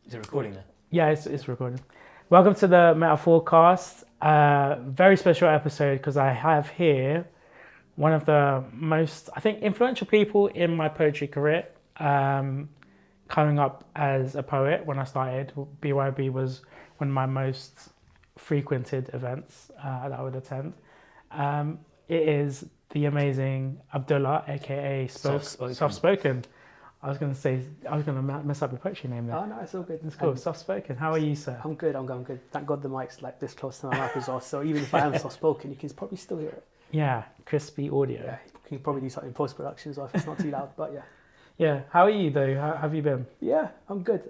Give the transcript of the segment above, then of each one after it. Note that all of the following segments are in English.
Is it recording there? Yeah, it's recording. Welcome to the Metaforecast. Very special episode because I have here one of the most, I think, influential people in my poetry career. Coming up as a poet when I started, BYOB was one of my most frequented events that I would attend. It is the amazing Abdulla, aka Soft Spoken. I was going to mess up your poetry name there. Oh no, it's all good. It's cool. Soft Spoken. How are you, sir? I'm good. I'm good. Thank God the mic's like this close to my mouth as well. So even if I am soft spoken, you can probably still hear it. Yeah, crispy audio. Yeah, you can probably do something in post production as well if it's not too loud. But yeah. Yeah. How are you though? How have you been? Yeah, I'm good.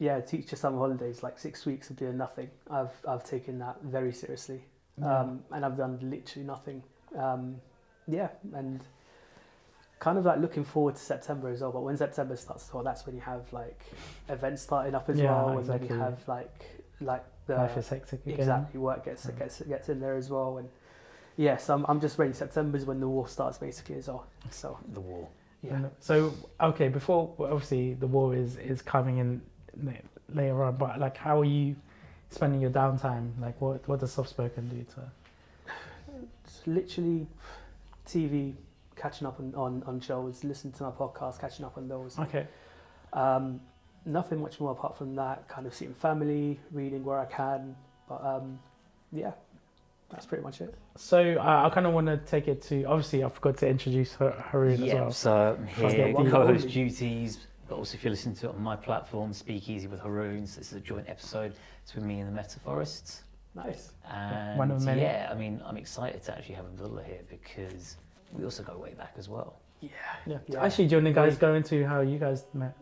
Yeah, teacher summer holidays, like 6 weeks of doing nothing. I've taken that very seriously, and I've done literally nothing. Yeah, and kind of like looking forward to September as well. But when September starts, well, that's when you have like events starting up as well, exactly. and then you have like the Life is hectic again. Exactly, work gets in there as well, and yes, I'm just ready. September's when the war starts basically as well. So The war. yeah. So okay, before obviously the war is coming in later on, but like how are you spending your downtime? Like what does Soft Spoken do to? It's literally TV, catching up on shows, listening to my podcast, catching up on those. Okay. Nothing much more apart from that. Kind of seeing family, reading where I can, but yeah, that's pretty much it. So I kind of want to take it to, obviously I forgot to introduce Haroon as well. So I'm here, One co-host only. duties, but also if you're listening to it on my platform, Speakeasy with Haroon, so this is a joint episode. It's with me and the Metaforecast. Nice. And One of many. yeah, I mean, I'm excited to actually have Abdulla here because we also go way back as well. Yeah. Actually, do you want to guys go into how you guys met?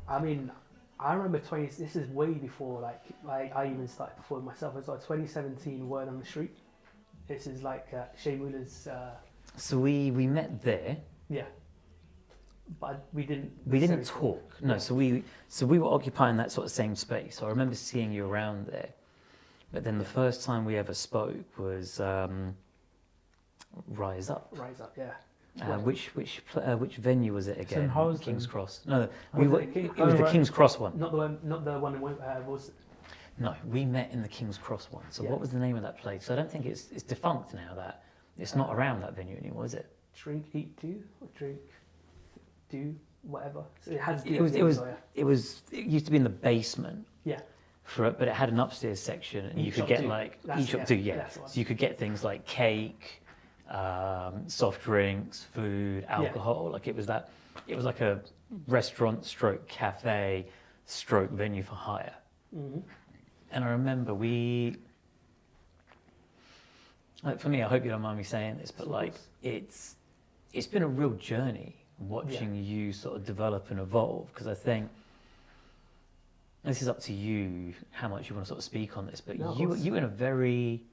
I mean, I remember this is way before, like, I even started before myself as well. 2017, Word on the Street. This is like Shea Muller's, So we met there. yeah. But we didn't We didn't talk. No, so we were occupying that sort of same space. So I remember seeing you around there. But then the first time we ever spoke was Rise Up. Rise Up, yeah. Which venue was it again? in Holston. King's Cross. No, it was the right. King's Cross one. Not the one in was No, we met in the King's Cross one. So what was the name of that place? So I don't think it's defunct now. That it's not around that venue anymore, is it? Drink, Eat, Do, or Drink, Do, whatever. So it has. It used to be in the basement. Yeah. But it had an upstairs section, and you could get like e-shop too. Yeah. So you could get things like cake, soft drinks, food, alcohol. Like it was like a restaurant stroke cafe stroke venue for hire. Mm-hmm. And I remember for me, I hope you don't mind me saying this, but like it's been a real journey watching you sort of develop and evolve, because I think this is up to you how much you want to sort of speak on this, but you in a very,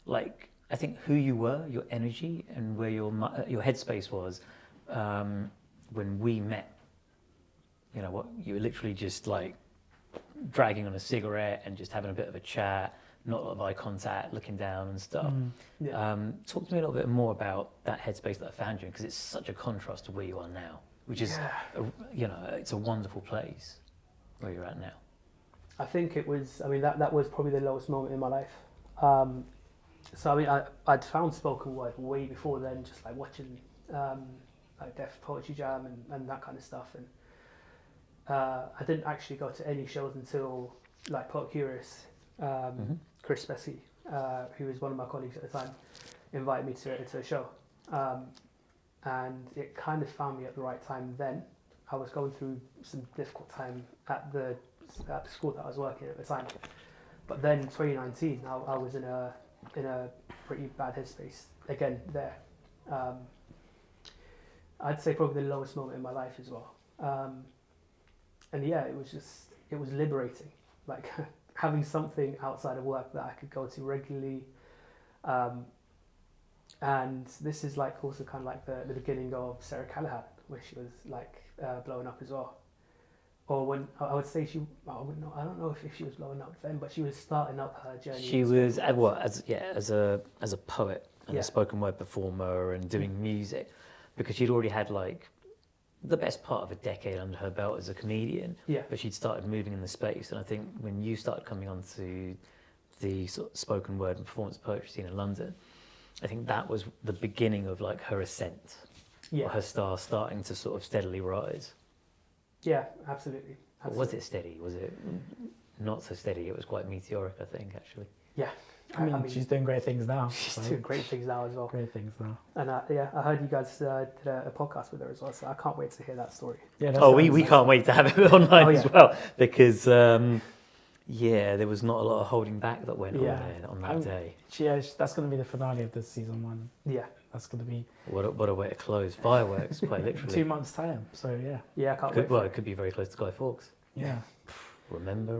like, I think who you were, your energy, and where your headspace was when we met. You know what? You were literally just like dragging on a cigarette and just having a bit of a chat, not a lot of eye contact, looking down and stuff. Talk to me a little bit more about that headspace that I found you in, because it's such a contrast to where you are now, which is, it's a wonderful place where you're at now. I think it was. I mean, that was probably the lowest moment in my life. So I mean, I'd found spoken word way before then, just like watching like Def Poetry Jam and that kind of stuff. And I didn't actually go to any shows until like Poet Curious. Chris Spessy, who was one of my colleagues at the time, invited me to a show, and it kind of found me at the right time. Then I was going through some difficult time at the school that I was working at the time, but then 2019, I was in a pretty bad headspace again there. I'd say probably the lowest moment in my life as well, and yeah, it was liberating, like having something outside of work that I could go to regularly, and this is like also kind of like the beginning of Sarah Callahan, where she was like blowing up as well. Or when I would say I don't know if she was blowing up then, but she was starting up her journey. She was as a poet and a spoken word performer and doing music, because she'd already had like the best part of a decade under her belt as a comedian. Yeah. But she'd started moving in the space, and I think when you started coming onto the sort of spoken word and performance poetry scene in London, I think that was the beginning of like her ascent, Yeah. or her star starting to sort of steadily rise. Yeah, absolutely. Or was it steady? Was it not so steady? It was quite meteoric, I think, actually. Yeah. I mean, she's doing great things now. She's so- doing great things now as well. Great things now. And yeah, I heard you guys did a podcast with her as well, so I can't wait to hear that story. Yeah. Oh, we can't wait to have it online Oh, yeah. as well, because yeah, there was not a lot of holding back that went Yeah. on there on that day. That's going to be the finale of this season 1. Yeah. That's going to be What a way to close. Fireworks, quite literally. 2 months' time. So yeah. Yeah, I can't wait. Well, it could be very close to Guy Fawkes. Yeah. Remember.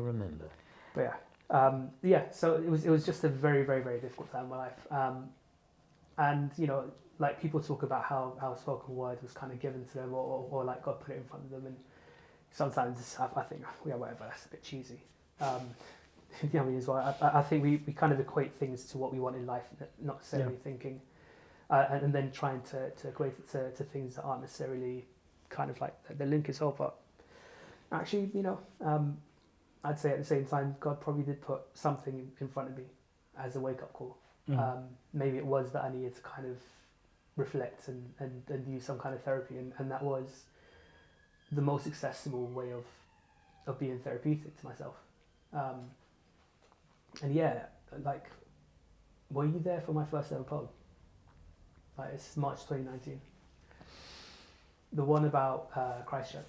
But yeah, yeah. So it was just a very, very, very difficult time in my life. And you know, like people talk about how spoken word was kind of given to them, or like God put it in front of them, and sometimes I think yeah, whatever, that's a bit cheesy. You know what I mean, as well. I think we kind of equate things to what we want in life, not necessarily thinking, and then trying to equate it to things that aren't necessarily kind of like the link is all. But actually, you know, I'd say at the same time, God probably did put something in front of me as a wake-up call. Maybe it was that I needed to kind of reflect and use some kind of therapy, and that was the most accessible way of being therapeutic to myself. And yeah, like, were you there for my first ever poem? Like, it's March 2019. The one about Christchurch.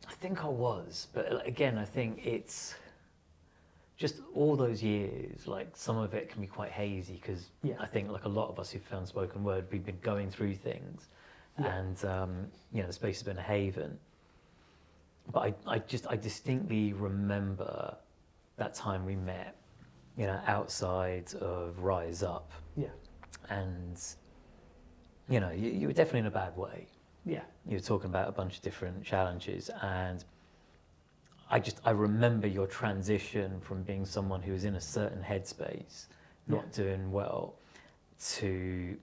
I think I was, but again, I think it's just all those years, like some of it can be quite hazy because I think like a lot of us who've found spoken word, we've been going through things and, you know, the space has been a haven. But I distinctly remember that time we met, you know, outside of Rise Up. Yeah. And, you know, you were definitely in a bad way. Yeah. You were talking about a bunch of different challenges, and I remember your transition from being someone who was in a certain headspace, not doing well, to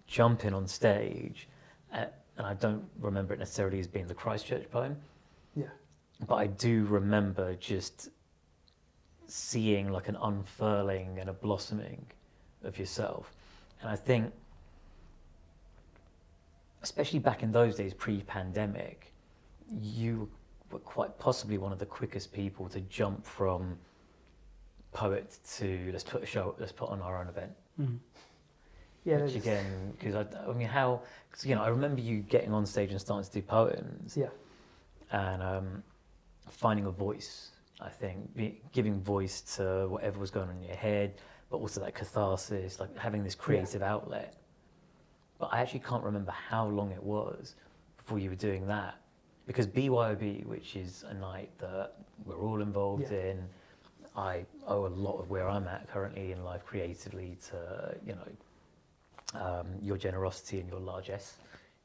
jumping on stage, and I don't remember it necessarily as being the Christchurch poem. Yeah. But I do remember just seeing like an unfurling and a blossoming of yourself. And I think, especially back in those days, pre-pandemic, you were quite possibly one of the quickest people to jump from poet to let's put on our own event. Mm. Yeah. Which again, because I mean, how, cause, you know, I remember you getting on stage and starting to do poems. Yeah. And finding a voice, I think, giving voice to whatever was going on in your head, but also that catharsis, like having this creative outlet. But I actually can't remember how long it was before you were doing that. Because BYOB, which is a night that we're all involved in, I owe a lot of where I'm at currently in life creatively to, you know, your generosity and your largesse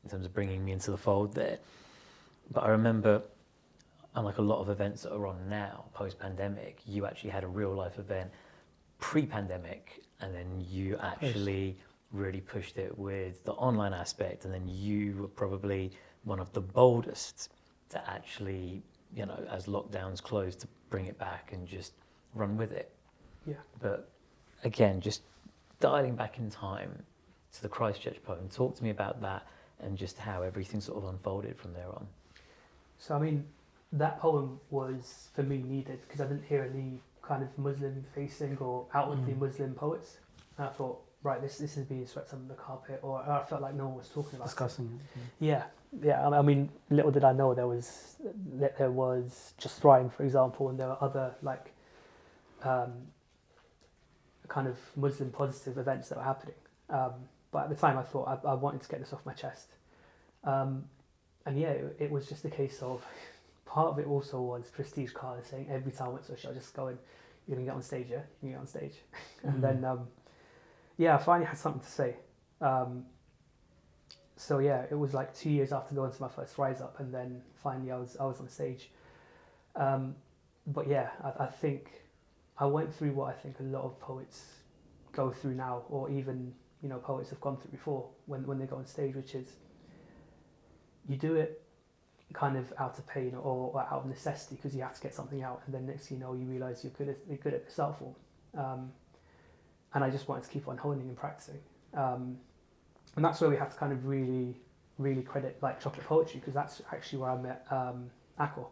in terms of bringing me into the fold there. But I remember, unlike a lot of events that are on now, post-pandemic, you actually had a real life event pre-pandemic, and then you actually really pushed it with the online aspect, and then you were probably one of the boldest to actually, you know, as lockdowns closed, to bring it back and just run with it. Yeah. But again, just dialing back in time to the Christchurch poem, talk to me about that and just how everything sort of unfolded from there on. So, I mean, that poem was, for me, needed because I didn't hear any kind of Muslim-facing or outwardly Muslim poets. And I thought, right, this is being swept under the carpet, or I felt like no one was talking about Discussing it. Yeah. I mean, little did I know there was Just Thriving, for example, and there were other, like, kind of Muslim positive events that were happening. But at the time, I thought I wanted to get this off my chest. And yeah, it was just a case of, part of it also was Prestige Karlla saying every time I went to a show, just going, you're going to get on stage, yeah? You're going to get on stage. And then, I finally had something to say. So yeah, it was like 2 years after going to my first Rise Up, and then finally I was on stage. But yeah, I think I went through what I think a lot of poets go through now, or even, you know, poets have gone through before when they go on stage, which is you do it kind of out of pain or out of necessity because you have to get something out, and then next thing you know, you realise you're good at the start form. And I just wanted to keep on honing and practicing. And that's where we have to kind of really, really credit like chocolate poetry, because that's actually where I met Akor.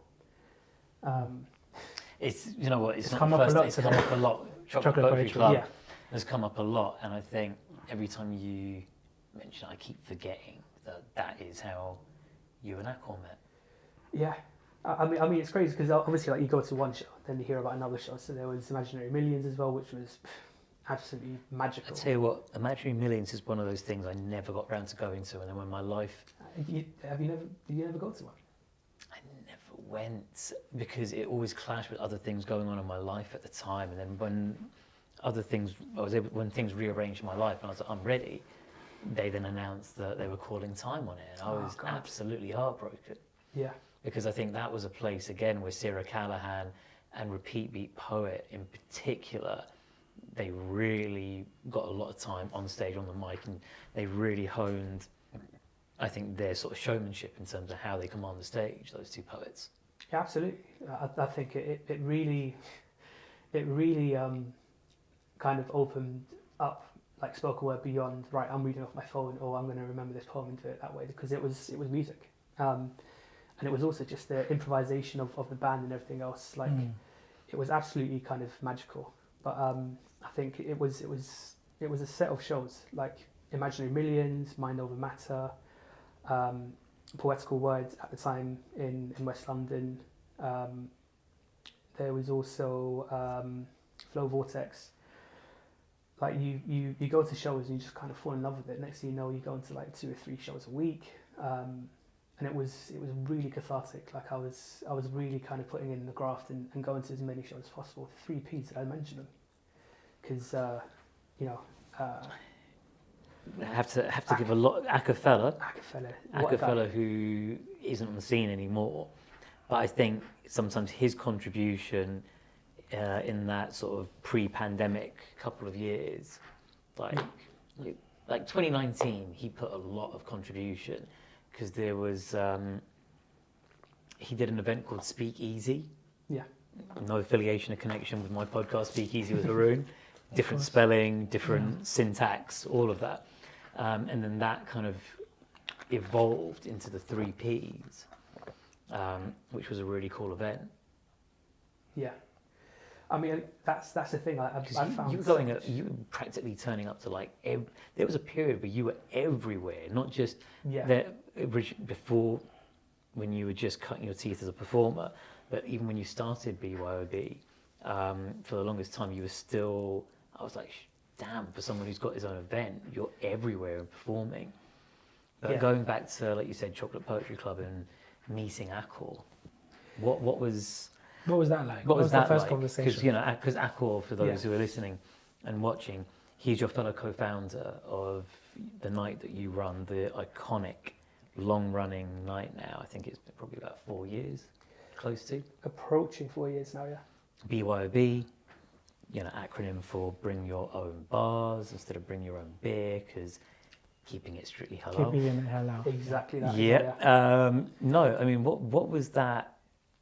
It's, you know what, it's not come the up a first lot day, it's today. come up a lot. Chocolate Chocolate Poetry Poetry, Club yeah. has come up a lot, and I think every time you mention it, I keep forgetting that is how you and Akor met. Yeah. I mean, it's crazy because obviously, like, you go to one show, then you hear about another show. So there was Imaginary Millions as well, which was absolutely magical. I tell you what, Imaginary Millions is one of those things I never got round to going to, and then when my life, Did you never go to one? I never went because it always clashed with other things going on in my life at the time, and then when when things rearranged in my life, and I was like, I'm ready, they then announced that they were calling time on it, and I was absolutely heartbroken. Yeah. Because I think that was a place, again, where Sarah Callahan and Repeat Beat Poet in particular, they really got a lot of time on stage, on the mic, and they really honed, I think, their sort of showmanship in terms of how they command the stage, those two poets. Yeah, absolutely. I think it really kind of opened up like spoken word beyond, right, I'm reading off my phone, or I'm going to remember this poem and do it that way, because it was music. And it was also just the improvisation of the band and everything else. Like, it was absolutely kind of magical. But I think it was a set of shows like Imaginary Millions, Mind Over Matter, Poetical Words at the time in West London. There was also Flow Vortex. Like, you go to shows and you just kind of fall in love with it. Next thing you know, you go into like 2 or 3 shows a week. And it was really cathartic. Like, I was really kind of putting in the graft and going to as many shows as possible. 3 Ps, did I mention them? Because I have to give a lot. Akor, Akor, who isn't on the scene anymore, but I think sometimes his contribution in that sort of pre-pandemic couple of years, like 2019, he put a lot of contribution. Because there was, he did an event called Speak Easy. Yeah. No affiliation or connection with my podcast, Speak Easy with Haroon. Different spelling, different syntax, all of that. And then that kind of evolved into the 3 Ps, which was a really cool event. Yeah. I mean, that's the thing. I found you were practically turning up to like there was a period where you were everywhere, not just before when you were just cutting your teeth as a performer, but even when you started BYOB, for the longest time you were still. I was like, damn, for someone who's got his own event, you're everywhere and performing. But going back to, like you said, Chocolate Poetry Club and meeting Akor, what was that like? What was the that first like? conversation? Because Akor, for those who are listening and watching, he's your fellow co-founder of the night that you run, the iconic, long-running night now. I think it's been probably about 4 years, close to. Approaching 4 years now, yeah. BYOB, acronym for Bring Your Own Bars instead of Bring Your Own Beer, because keeping it strictly halal. Keeping it halal. Exactly that. Yeah. No, I mean, what was that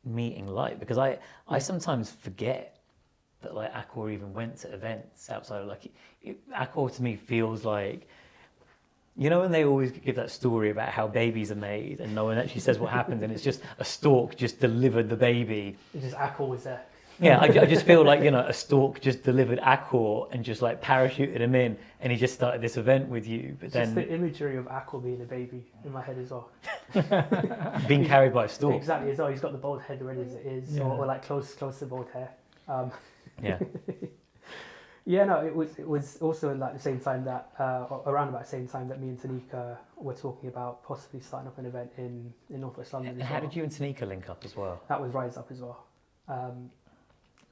meeting like? Because I sometimes forget that like Akor even went to events outside of Akor to me feels like, when they always give that story about how babies are made and no one actually says what happened and it's just a stork just delivered the baby. It's just Akor was there. Yeah, I just feel like, a stork just delivered Akor and just like parachuted him in and he just started this event with you. But then just the imagery of Akor being a baby in my head as well. being carried by a stork. Exactly, as well. He's got the bald head already as it is, or like close to bald hair. Yeah. Yeah, no, it was also like the same time that, around about the same time that me and Tanika were talking about possibly starting up an event in Northwest London. And how did you and Tanika link up as well? That was Rise Up as well.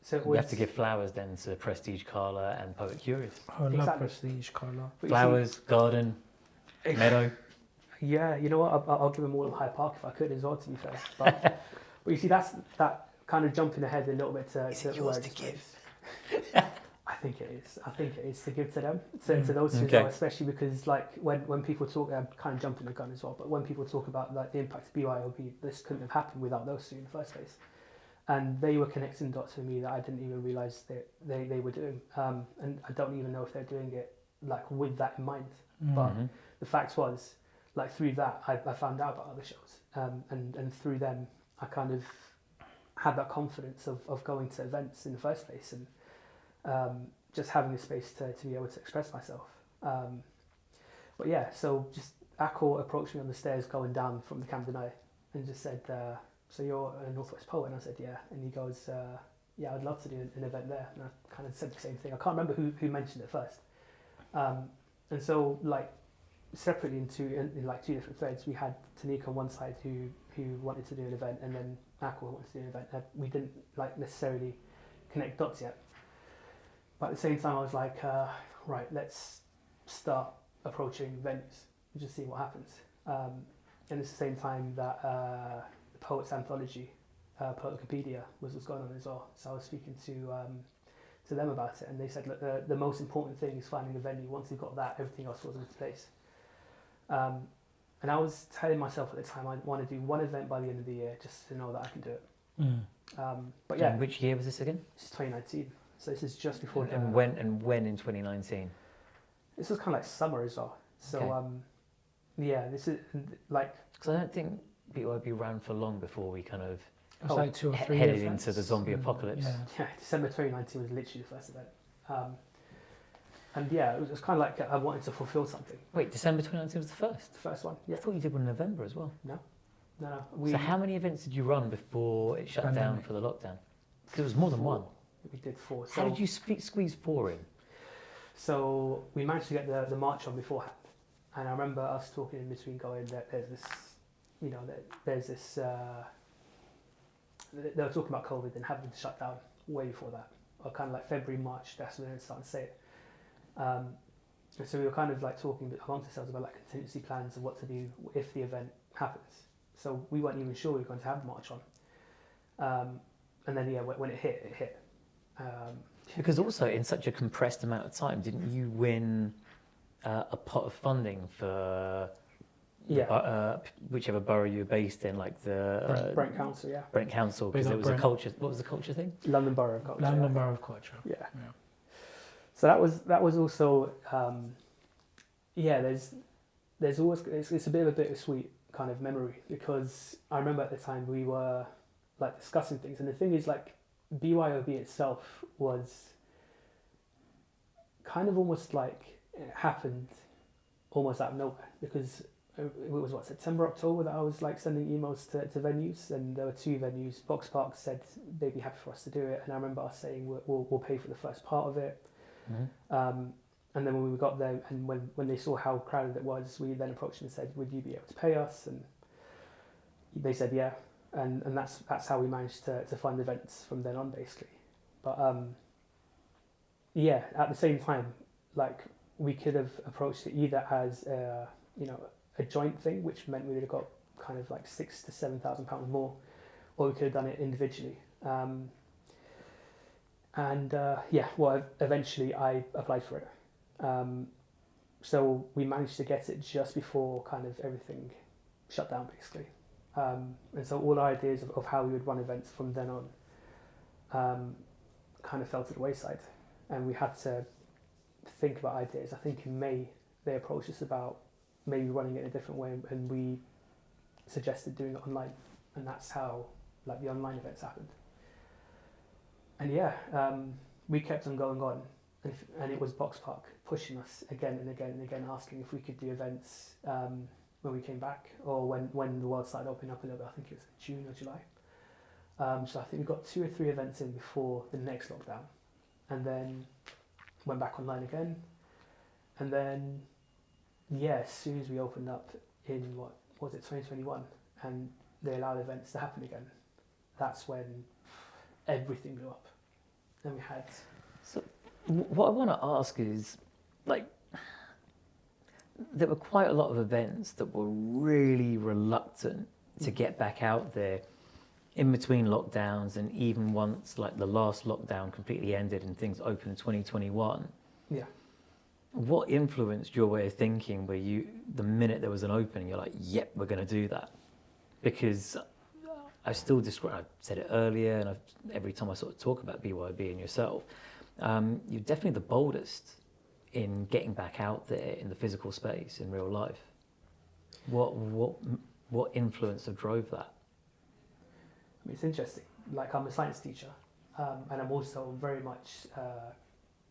So we have to give flowers then to Prestige Karlla and Poet Curious. Oh, I love Prestige Karlla. Flowers, garden, meadow. Yeah, you know what? I'll give them all of Hyde Park if I could as well, to be fair. But you see, that kind of jumping ahead a little bit to Is it yours to give? I think it is. I think it is to give to them, to those two, Okay. especially because like when people talk, I'm kind of jumping the gun as well, but when people talk about like the impact of BYOB, this couldn't have happened without those two in the first place. And they were connecting dots for me that I didn't even realise that they were doing. And I don't even know if they're doing it like with that in mind. But the fact was, like through that, I found out about other shows. And through them, I kind of had that confidence of going to events in the first place and just having a space to be able to express myself. But yeah, so just Akor approached me on the stairs going down from the Camden Eye and just said, so you're a Northwest poet? And I said, yeah. And he goes, yeah, I'd love to do an event there. And I kind of said the same thing. I can't remember who mentioned it first. And so, like, separately in like two different threads, we had Tanika on one side who wanted to do an event, and then Akor wanted to do an event. We didn't like necessarily connect dots yet. But at the same time, I was like, right, let's start approaching venues and just see what happens. And it's the same time that the Poets Anthology, Poeticopedia was going on as well. So I was speaking to them about it, and they said, look, the most important thing is finding a venue. Once you've got that, everything else falls into place. And I was telling myself at the time I want to do one event by the end of the year just to know that I can do it. But yeah, And which year was this again? this is 2019, so this is just before. And when in 2019? This was kind of like summer as well. So Okay. yeah, this is like Because I don't think BYOB ran for long before we kind of It was like 2 or 3 headed events. into the zombie apocalypse. Yeah. December 2019 was literally the first event. And yeah, it was kind of like I wanted to fulfill something. Wait, December 2019 was the first? The first one, I yeah. thought you did one in November as well. No. So how many events did you run before it shut down Pandemic. for the lockdown? Because it was more than one. We did 4. How did you squeeze 4 in? So we managed to get the march on beforehand, and I remember us talking in between, going that there's this, you know, there's this. They were talking about COVID and having to shut down way before that, or kind of like February, March. That's when they started to say it. And so we were kind of like talking amongst ourselves about like contingency plans of what to do if the event happens. So we weren't even sure we were going to have the march on. And then yeah, when it hit, it hit. Because also in such a compressed amount of time, didn't you win a pot of funding for whichever borough you were based in, like the Brent Council, yeah. Brent Council, because Big it up was a Brent. culture. What was the culture thing? London Borough of Culture. London Borough of Culture. Yeah. Yeah. So that was also there's always it's a bit of a bittersweet kind of memory, because I remember at the time we were like discussing things, and the thing is like BYOB itself was kind of almost like it happened almost out of nowhere, because it was September, October that I was like sending emails to venues, and there were 2 venues. Box Park said they'd be happy for us to do it, and I remember us saying we'll pay for the first part of it. And then when we got there, and when they saw how crowded it was, we then approached them and said, would you be able to pay us? And they said yeah, and that's how we managed to fund events from then on, basically. But yeah, at the same time, like we could have approached it either as a joint thing, which meant we would have got kind of like £6,000 to £7,000 more, or we could have done it individually. Eventually I applied for it. So we managed to get it just before kind of everything shut down, basically. And so all our ideas of how we would run events from then on kind of fell to the wayside, and we had to think about ideas. I think in May they approached us about maybe running it in a different way, and we suggested doing it online, and that's how like the online events happened. And yeah, we kept on going on, and it was Box Park pushing us again and again and again, asking if we could do events when we came back, or when the world started opening up a little bit. I think it was June or July. So I think we got 2 or 3 events in before the next lockdown, and then went back online again. And then, yeah, as soon as we opened up in, 2021, and they allowed events to happen again, that's when everything blew up. And we had... So what I want to ask is, like, there were quite a lot of events that were really reluctant to get back out there in between lockdowns, and even once like the last lockdown completely ended and things opened in 2021, Yeah. what influenced your way of thinking where you, the minute there was an opening, you're like, yep, we're going to do that? Because I still describe, I said it earlier, and every time I sort of talk about BYOB and yourself, you're definitely the boldest in getting back out there in the physical space in real life. What influenced or drove that? I mean, it's interesting. Like, I'm a science teacher, and I'm also very much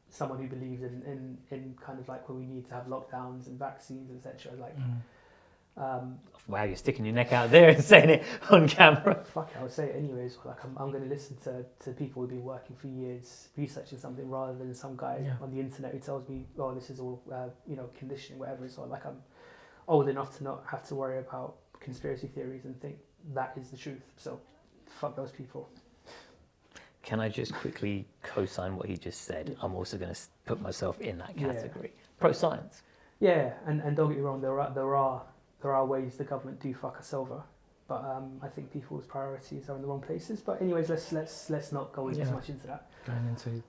someone who believes in kind of like when we need to have lockdowns and vaccines, etc. Like, wow, you're sticking your neck out there and saying it on camera. fuck it, I'll say it anyways. Like, I'm going to listen to people who've been working for years researching something rather than some guy on the internet who tells me, oh, this is all conditioning, whatever. So like, I'm old enough to not have to worry about conspiracy theories and think that is the truth. So fuck those people. Can I just quickly co-sign what he just said? I'm also going to put myself in that category. Pro-science. Yeah, and don't get me wrong, there are ways the government do fuck us over, but I think people's priorities are in the wrong places. But anyways, let's not go too much into that. Going into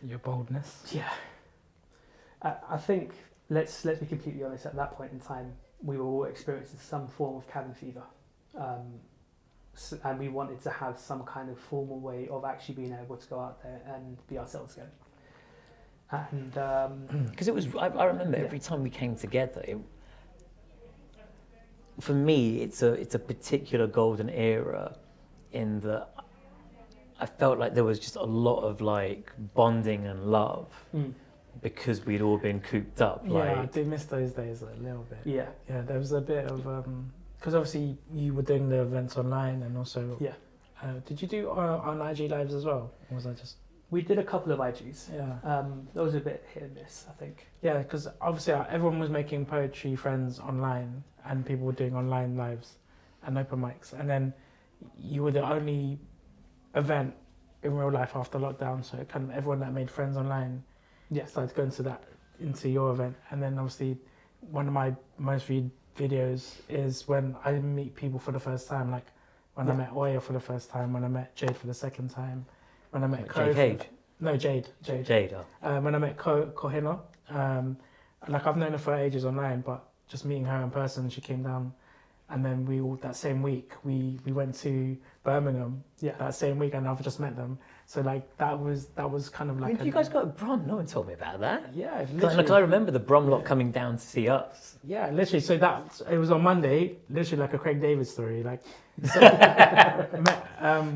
your boldness. Yeah, I think let's be completely honest. At that point in time, we were all experiencing some form of cabin fever. And we wanted to have some kind of formal way of actually being able to go out there and be ourselves again. And because it was, I remember every time we came together, for me, it's a particular golden era in that I felt like there was just a lot of like bonding and love because we'd all been cooped up. Yeah, I do miss those days a little bit. Yeah, there was a bit of because obviously you were doing the events online, and also did you do on IG lives as well, or was that just? We did a couple of IGs. Yeah. Those were a bit hit and miss, I think. Yeah, because obviously everyone was making poetry friends online, and people were doing online lives and open mics, and then you were the only event in real life after lockdown, so kind of everyone that made friends online started going into your event. And then obviously one of my most viewed videos is when I meet people for the first time, like when I met Oya for the first time, when I met Jade for the second time, when I met Jade. Jade. When I met Kohina, like I've known her for ages online, but just meeting her in person, she came down, and then we all that same week we went to Birmingham. Yeah. That same week, and I've just met them. So like that was kind of like. When you guys got a Brom? No one told me about that. Yeah, because I remember the Brom lot coming down to see us. Yeah, literally. So it was on Monday, literally like a Craig David story. Like, so,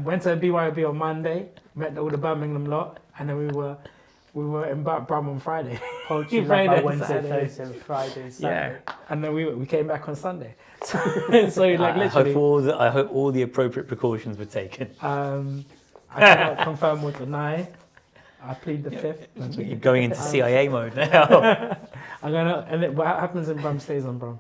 went to BYOB on Monday, met all the Birmingham lot, and then we were in Brum on Friday. Poetry Friday, Wednesday, Thursday, and Friday, and Saturday. Yeah, and then we came back on Sunday. So like literally. I hope all the appropriate precautions were taken. I cannot confirm with the 9. I plead the 5th. You're going into CIA mode now. What happens in Brum stays on Brum.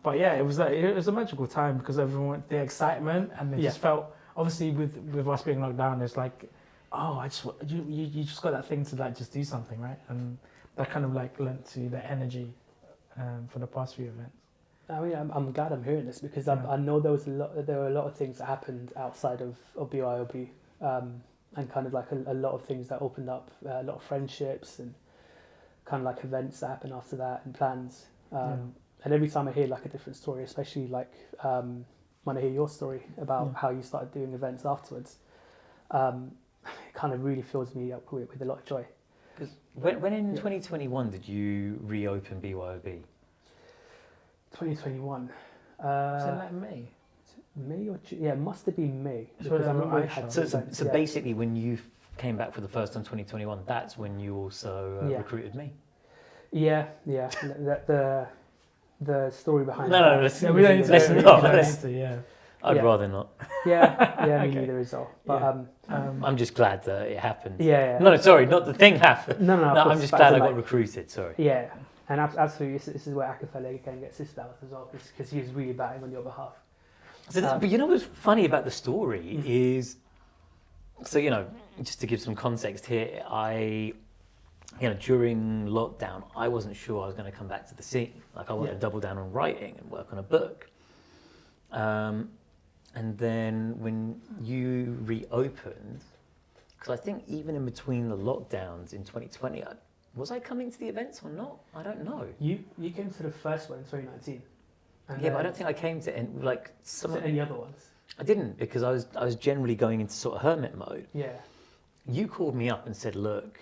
But yeah, it was a magical time because everyone, the excitement, and they just felt, obviously with us being locked down, it's like, oh, you just got that thing to like just do something, right? And that kind of like lent to the energy for the past few events. I mean, I'm glad I'm hearing this because I know there were a lot of things that happened outside of BYOB, and kind of like a lot of things that opened up, a lot of friendships and kind of like events that happened after that and plans. And every time I hear like a different story, especially like when I hear your story about how you started doing events afterwards, it kind of really fills me up with a lot of joy. Because when in 2021 did you reopen BYOB? 2021. Was it like May? May or June? Yeah, it must have been May. So basically, when you came back for the first time, 2021, that's when you also recruited me. Yeah. The story behind No, listen. We don't need to. I'd rather not. Yeah, me neither as well. But I'm just glad that it happened. Yeah. No, sorry, not the thing happened. No, I'm just glad I got recruited. Sorry. Yeah. And absolutely, this is where Akor can get his flowers as well, because he was really batting on your behalf. So but you know what's funny about the story is, so just to give some context here, during lockdown, I wasn't sure I was going to come back to the scene. Like I wanted to double down on writing and work on a book. And then when you reopened, because I think even in between the lockdowns in 2020, was I coming to the events or not? I don't know. You came to the first one in 2019. And Yeah, but I don't think I came to any other ones. I didn't, because I was generally going into sort of hermit mode. Yeah. You called me up and said, look,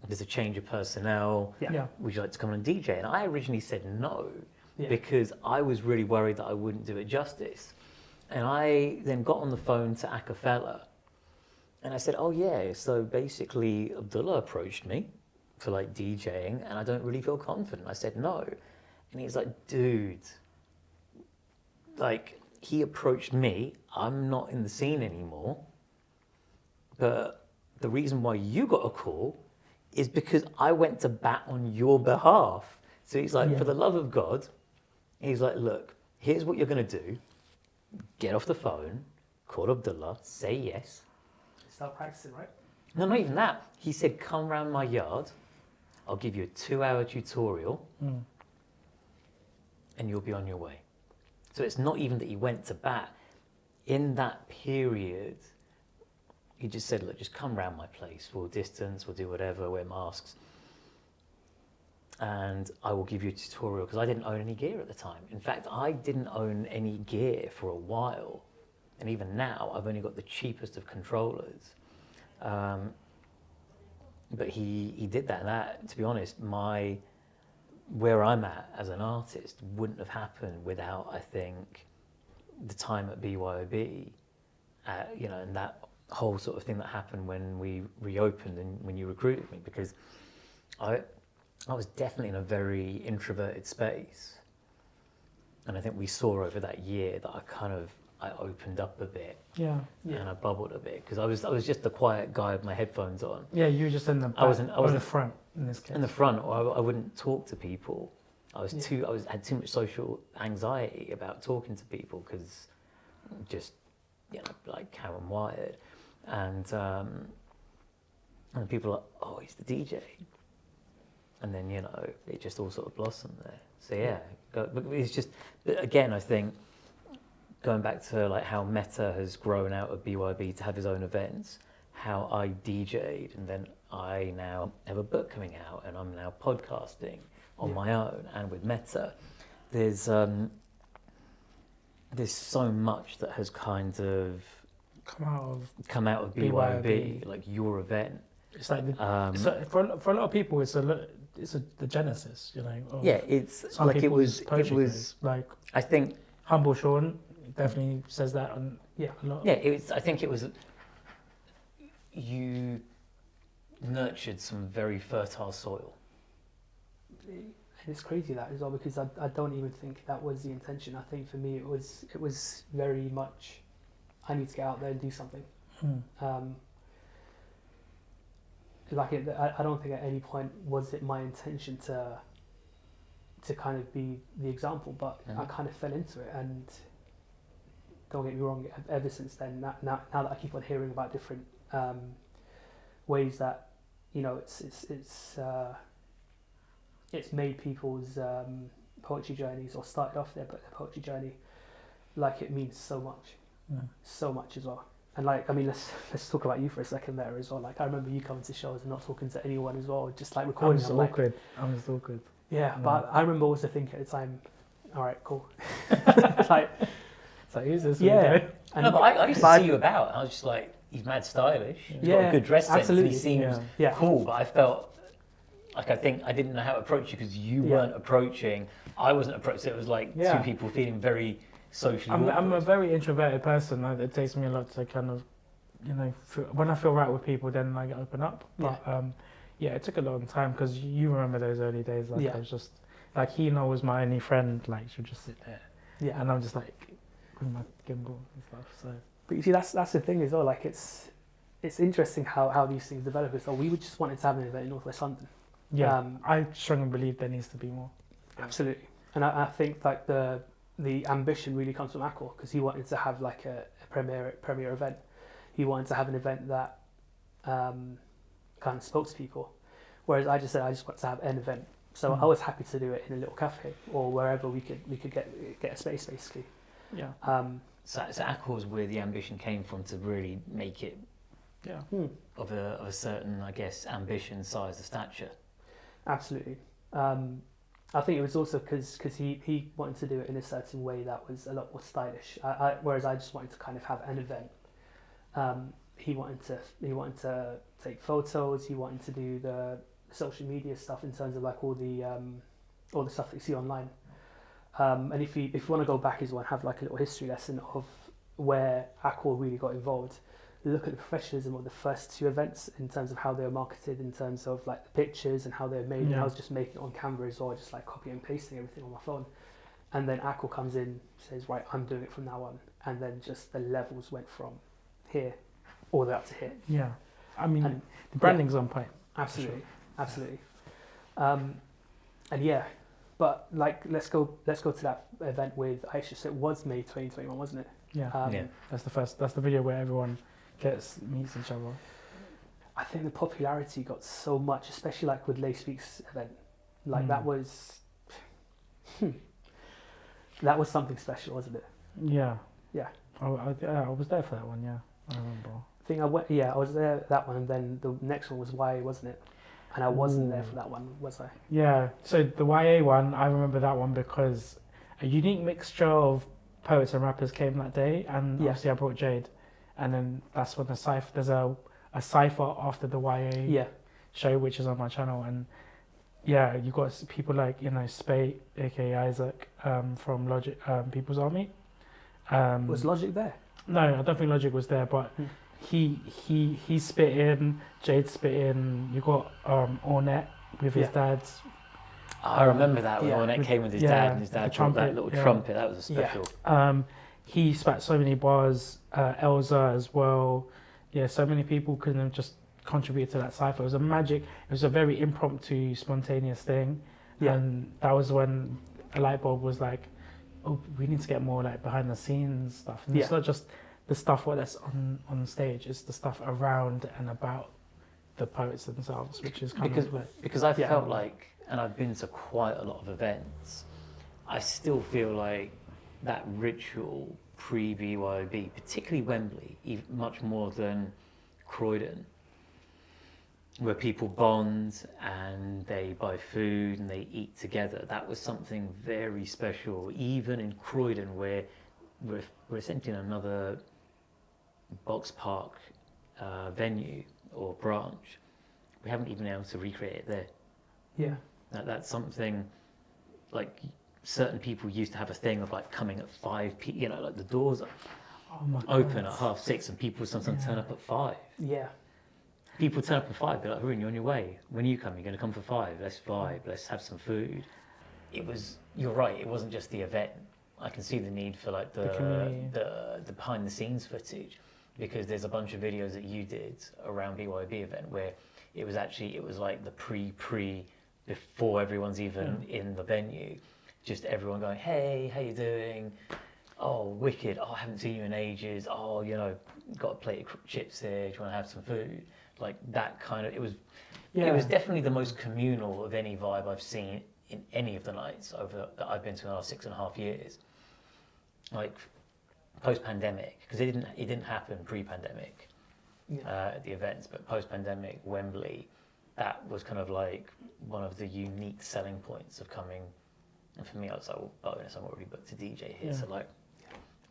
there's a change of personnel. Yeah. Would you like to come on and DJ? And I originally said no, Yeah. because I was really worried that I wouldn't do it justice. And I then got on the phone to Akor, and I said, oh yeah, so basically Abdulla approached me for like DJing, and I don't really feel confident. I said no. And he's like, dude, like, he approached me, I'm not in the scene anymore, but the reason why you got a call is because I went to bat on your behalf. So he's like, for the love of God, he's like, look, here's what you're going to do. Get off the phone, call Abdulla, say yes. Start practicing, right? No, not even that. He said, come round my yard, I'll give you a 2-hour tutorial, and you'll be on your way. So it's not even that he went to bat. In that period, he just said, look, just come round my place. We'll distance, we'll do whatever, wear masks. And I will give you a tutorial, because I didn't own any gear at the time. In fact, I didn't own any gear for a while. And even now, I've only got the cheapest of controllers. But he did that. And that, to be honest, where I'm at as an artist wouldn't have happened without, I think, the time at BYOB, and that whole sort of thing that happened when we reopened and when you recruited me, because I was definitely in a very introverted space. And I think we saw over that year that I opened up a bit. Yeah. And I bubbled a bit, because I was just the quiet guy with my headphones on. Yeah, you were just in the back, I wasn't or the front in this case. In the front, or I wouldn't talk to people. I had too much social anxiety about talking to people, because just, like how I'm wired. And people are like, oh, he's the DJ. And then, it just all sort of blossomed there. So yeah, but it's just, again, I think, going back to like how Meta has grown out of BYOB to have his own events, how I DJ'd, and then I now have a book coming out, and I'm now podcasting on my own and with Meta. There's so much that has kind of come out of BYOB, like your event. It's like for a lot of people, it's the genesis, It's like it was like, I think Humble Sean definitely says that on a lot. I think it was, you nurtured some very fertile soil. And it's crazy that as well, because I don't even think that was the intention. I think for me it was very much, I need to get out there and do something. I don't think at any point was it my intention to kind of be the example, but I kind of fell into it. And don't get me wrong, ever since then, now that I keep on hearing about different ways that it's made people's poetry journeys, or started off their poetry journey, like, it means so much as well. And like, I mean, let's talk about you for a second there as well. Like, I remember you coming to shows and not talking to anyone as well, just like recording. I'm just awkward. Yeah, but I remember also thinking at the time, all right, cool. It's like, who's this? Yeah. And but I used to see you about, and I was just like, he's mad stylish. He's got a good dress sense. Absolutely. And he seems cool, but I felt like, I didn't know how to approach you, because you weren't approaching. I wasn't approaching. So it was like two people feeling very socially awkward. I'm a very introverted person. It takes me a lot to kind of, when I feel right with people, then I open up. But it took a long time, because you remember those early days. Like, I was just, like, Hina was my only friend. Like, she would just sit there. Yeah. And I'm just like, with my gimbal and stuff. So. But you see, that's the thing as well. Like, it's interesting how these things develop. So we just wanted to have an event in Northwest London. Yeah, I strongly believe there needs to be more. Absolutely. And I think like the ambition really comes from Akor, because he wanted to have like a premier event. He wanted to have an event that kind of spoke to people, whereas I just said I just want to have an event. So I was happy to do it in a little cafe or wherever we could get a space, basically. Yeah. so Akor's where the ambition came from to really make it of a certain, I guess, ambition, size, of stature. Absolutely. I think it was also because he wanted to do it in a certain way that was a lot more stylish. Whereas I just wanted to kind of have an event. He wanted to take photos. He wanted to do the social media stuff in terms of like all the stuff that you see online. And if you want to go back as well and have like a little history lesson of where Akor really got involved, look at the professionalism of the first two events in terms of how they were marketed, in terms of like the pictures and how they were made. And I was just making it on camera as well, just like copying and pasting everything on my phone. And then Akor comes in, says, right, I'm doing it from now on. And then just the levels went from here all the way up to here. Yeah. I mean, the branding's on point. Absolutely. Sure. Absolutely. And yeah, but like, let's go to that event with Aisha. So it was May 2021, wasn't it? Yeah. That's the video where everyone meets each other. I think the popularity got so much, especially like with Lace Week's event. Like that was something special, wasn't it? Yeah. Yeah. I was there for that one. Yeah, I remember. I was there that one, and then the next one was YA, wasn't it? And I wasn't there for that one, was I? Yeah. So the YA one, I remember that one because a unique mixture of poets and rappers came that day, and obviously I brought Jade, and then that's when there's a cipher after the YA show, which is on my channel, and you got people like Spate, aka Isaac, from Logic, People's Army. Was Logic there? No, I don't think Logic was there, but he spit in, Jade spit in. You got Ornette with his dad's. I remember that when Ornette came with his dad, and his dad dropped that little trumpet. That was a special. He spat so many bars. Elza as well. Yeah, so many people couldn't have just contributed to that cipher. It was it was a very impromptu, spontaneous thing. And that was when a light bulb was like, oh, we need to get more like behind the scenes stuff. And it's not just the stuff that's on stage, it's the stuff around and about the poets themselves, which is because I felt like, and I've been to quite a lot of events, I still feel like that ritual pre-BYOB, particularly Wembley, much more than Croydon, where people bond and they buy food and they eat together. That was something very special. Even in Croydon, where we're essentially in another box park venue or branch, we haven't even been able to recreate it there. Yeah. That's something like certain people used to have a thing of like coming at 5 p.m. Like the doors are open at 6:30 and people sometimes turn up at 5. Yeah. People turn up at 5, they're like, Haroon, you're on your way. When are you coming? You're going to come for 5. Let's vibe, let's have some food. You're right, it wasn't just the event. I can see the need for like the behind the scenes footage, because there's a bunch of videos that you did around BYOB event where it was like the pre before everyone's even in the venue, just everyone going, hey, how you doing? Oh, wicked. Oh, I haven't seen you in ages. Oh, got a plate of chips here. Do you want to have some food? Like that kind of, it was definitely the most communal of any vibe I've seen in any of the nights that I've been to in the last 6.5 years. Like post-pandemic, because it didn't happen pre-pandemic at the events, but post-pandemic Wembley, that was kind of like one of the unique selling points of coming. And for me, I was like, well, bonus, I'm already booked to DJ here, so like,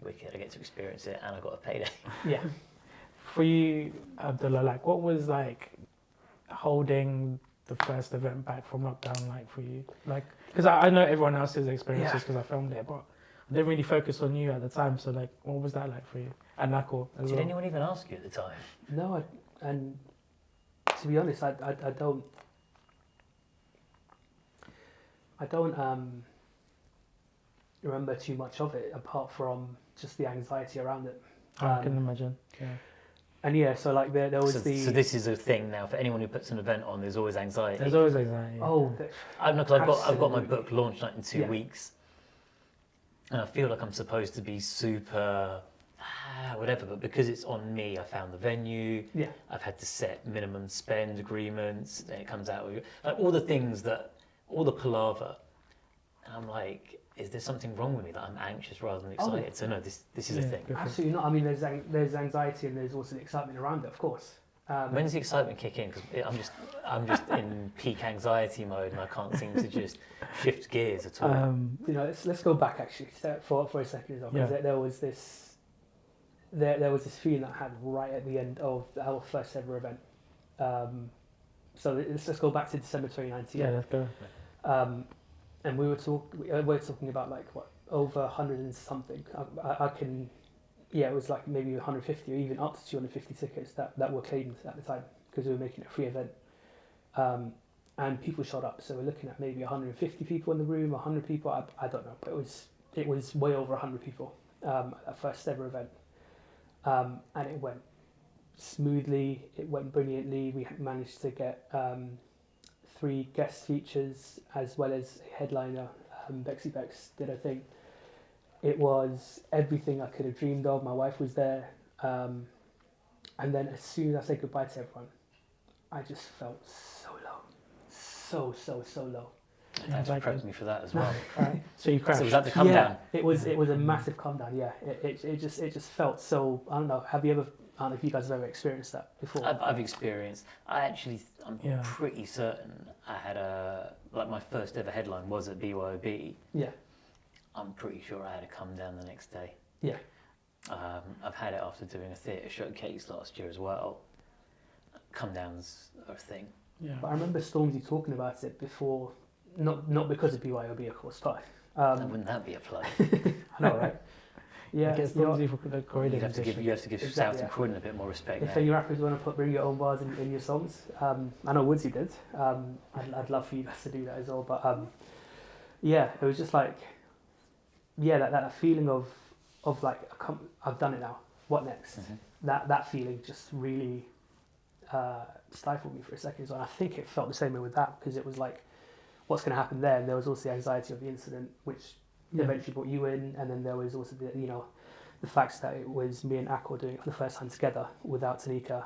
wicked, I get to experience it, and I got a payday. Yeah. For you, Abdulla, like, what was like holding the first event back from lockdown like for you? Like, because I know everyone else's experiences because I filmed it, but I didn't really focus on you at the time. So like, what was that like for you? And Akor as well. Did anyone even ask you at the time? No, and to be honest, I don't remember too much of it apart from just the anxiety around it. I can imagine. Yeah. And so like there was So this is a thing now for anyone who puts an event on. There's always anxiety. There's always anxiety. Oh, I know, because I've got my book launched like in 2 weeks, and I feel like I'm supposed to be super whatever, but because it's on me, I found the venue. Yeah. I've had to set minimum spend agreements. Then it comes out with like all the things all the palaver, and I'm like, is there something wrong with me that I'm anxious rather than excited? So no, this is a thing. Absolutely not. I mean, there's anxiety and there's also the excitement around it, of course. When does the excitement kick in? Because I'm just in peak anxiety mode and I can't seem to just shift gears at all. Let's go back actually for a second as well. Because there was this feeling that I had right at the end of our first ever event. So let's go back to December 2019. Yeah, let's go. And we were talking about like what, over 100 and something. It was like maybe 150 or even up to 250 tickets that were claimed at the time because we were making a free event. And people showed up. So we're looking at maybe 150 people in the room, 100 people. I don't know, but it was way over 100 people at that first ever event. And it went smoothly. It went brilliantly. We managed to get 3 guest features as well as a headliner. Bexy Bex did her thing. It was everything I could have dreamed of. My wife was there. And then as soon as I said goodbye to everyone, I just felt so low. So low. Thanks for prepping me for that as well. Right. So you crashed. So was that the come down? It was a massive come down, yeah. It just felt so, I don't know, I don't know if you guys have ever experienced that before. I've experienced. I'm pretty certain I had my first ever headline was at BYOB. Yeah. I'm pretty sure I had a come down the next day. Yeah. I've had it after doing a theatre showcase last year as well. Come downs are a thing. Yeah. But I remember Stormzy talking about it before, not because of BYOB, of course, but... wouldn't that be a plug? I know, right? Yeah, I guess Stormzy for the Croydon. You have to give South and Croydon a bit more respect. If any rappers want to bring your own bars in your songs, I know Woodsy did. I'd love for you guys to do that as well. But it was just like, that feeling of like, I've done it now. What next? Mm-hmm. That feeling just really stifled me for a second. So I think it felt the same way with that because it was like, what's going to happen there? And there was also the anxiety of the incident, which eventually brought you in, and then there was also the fact that it was me and Akor doing it for the first time together without Tanika.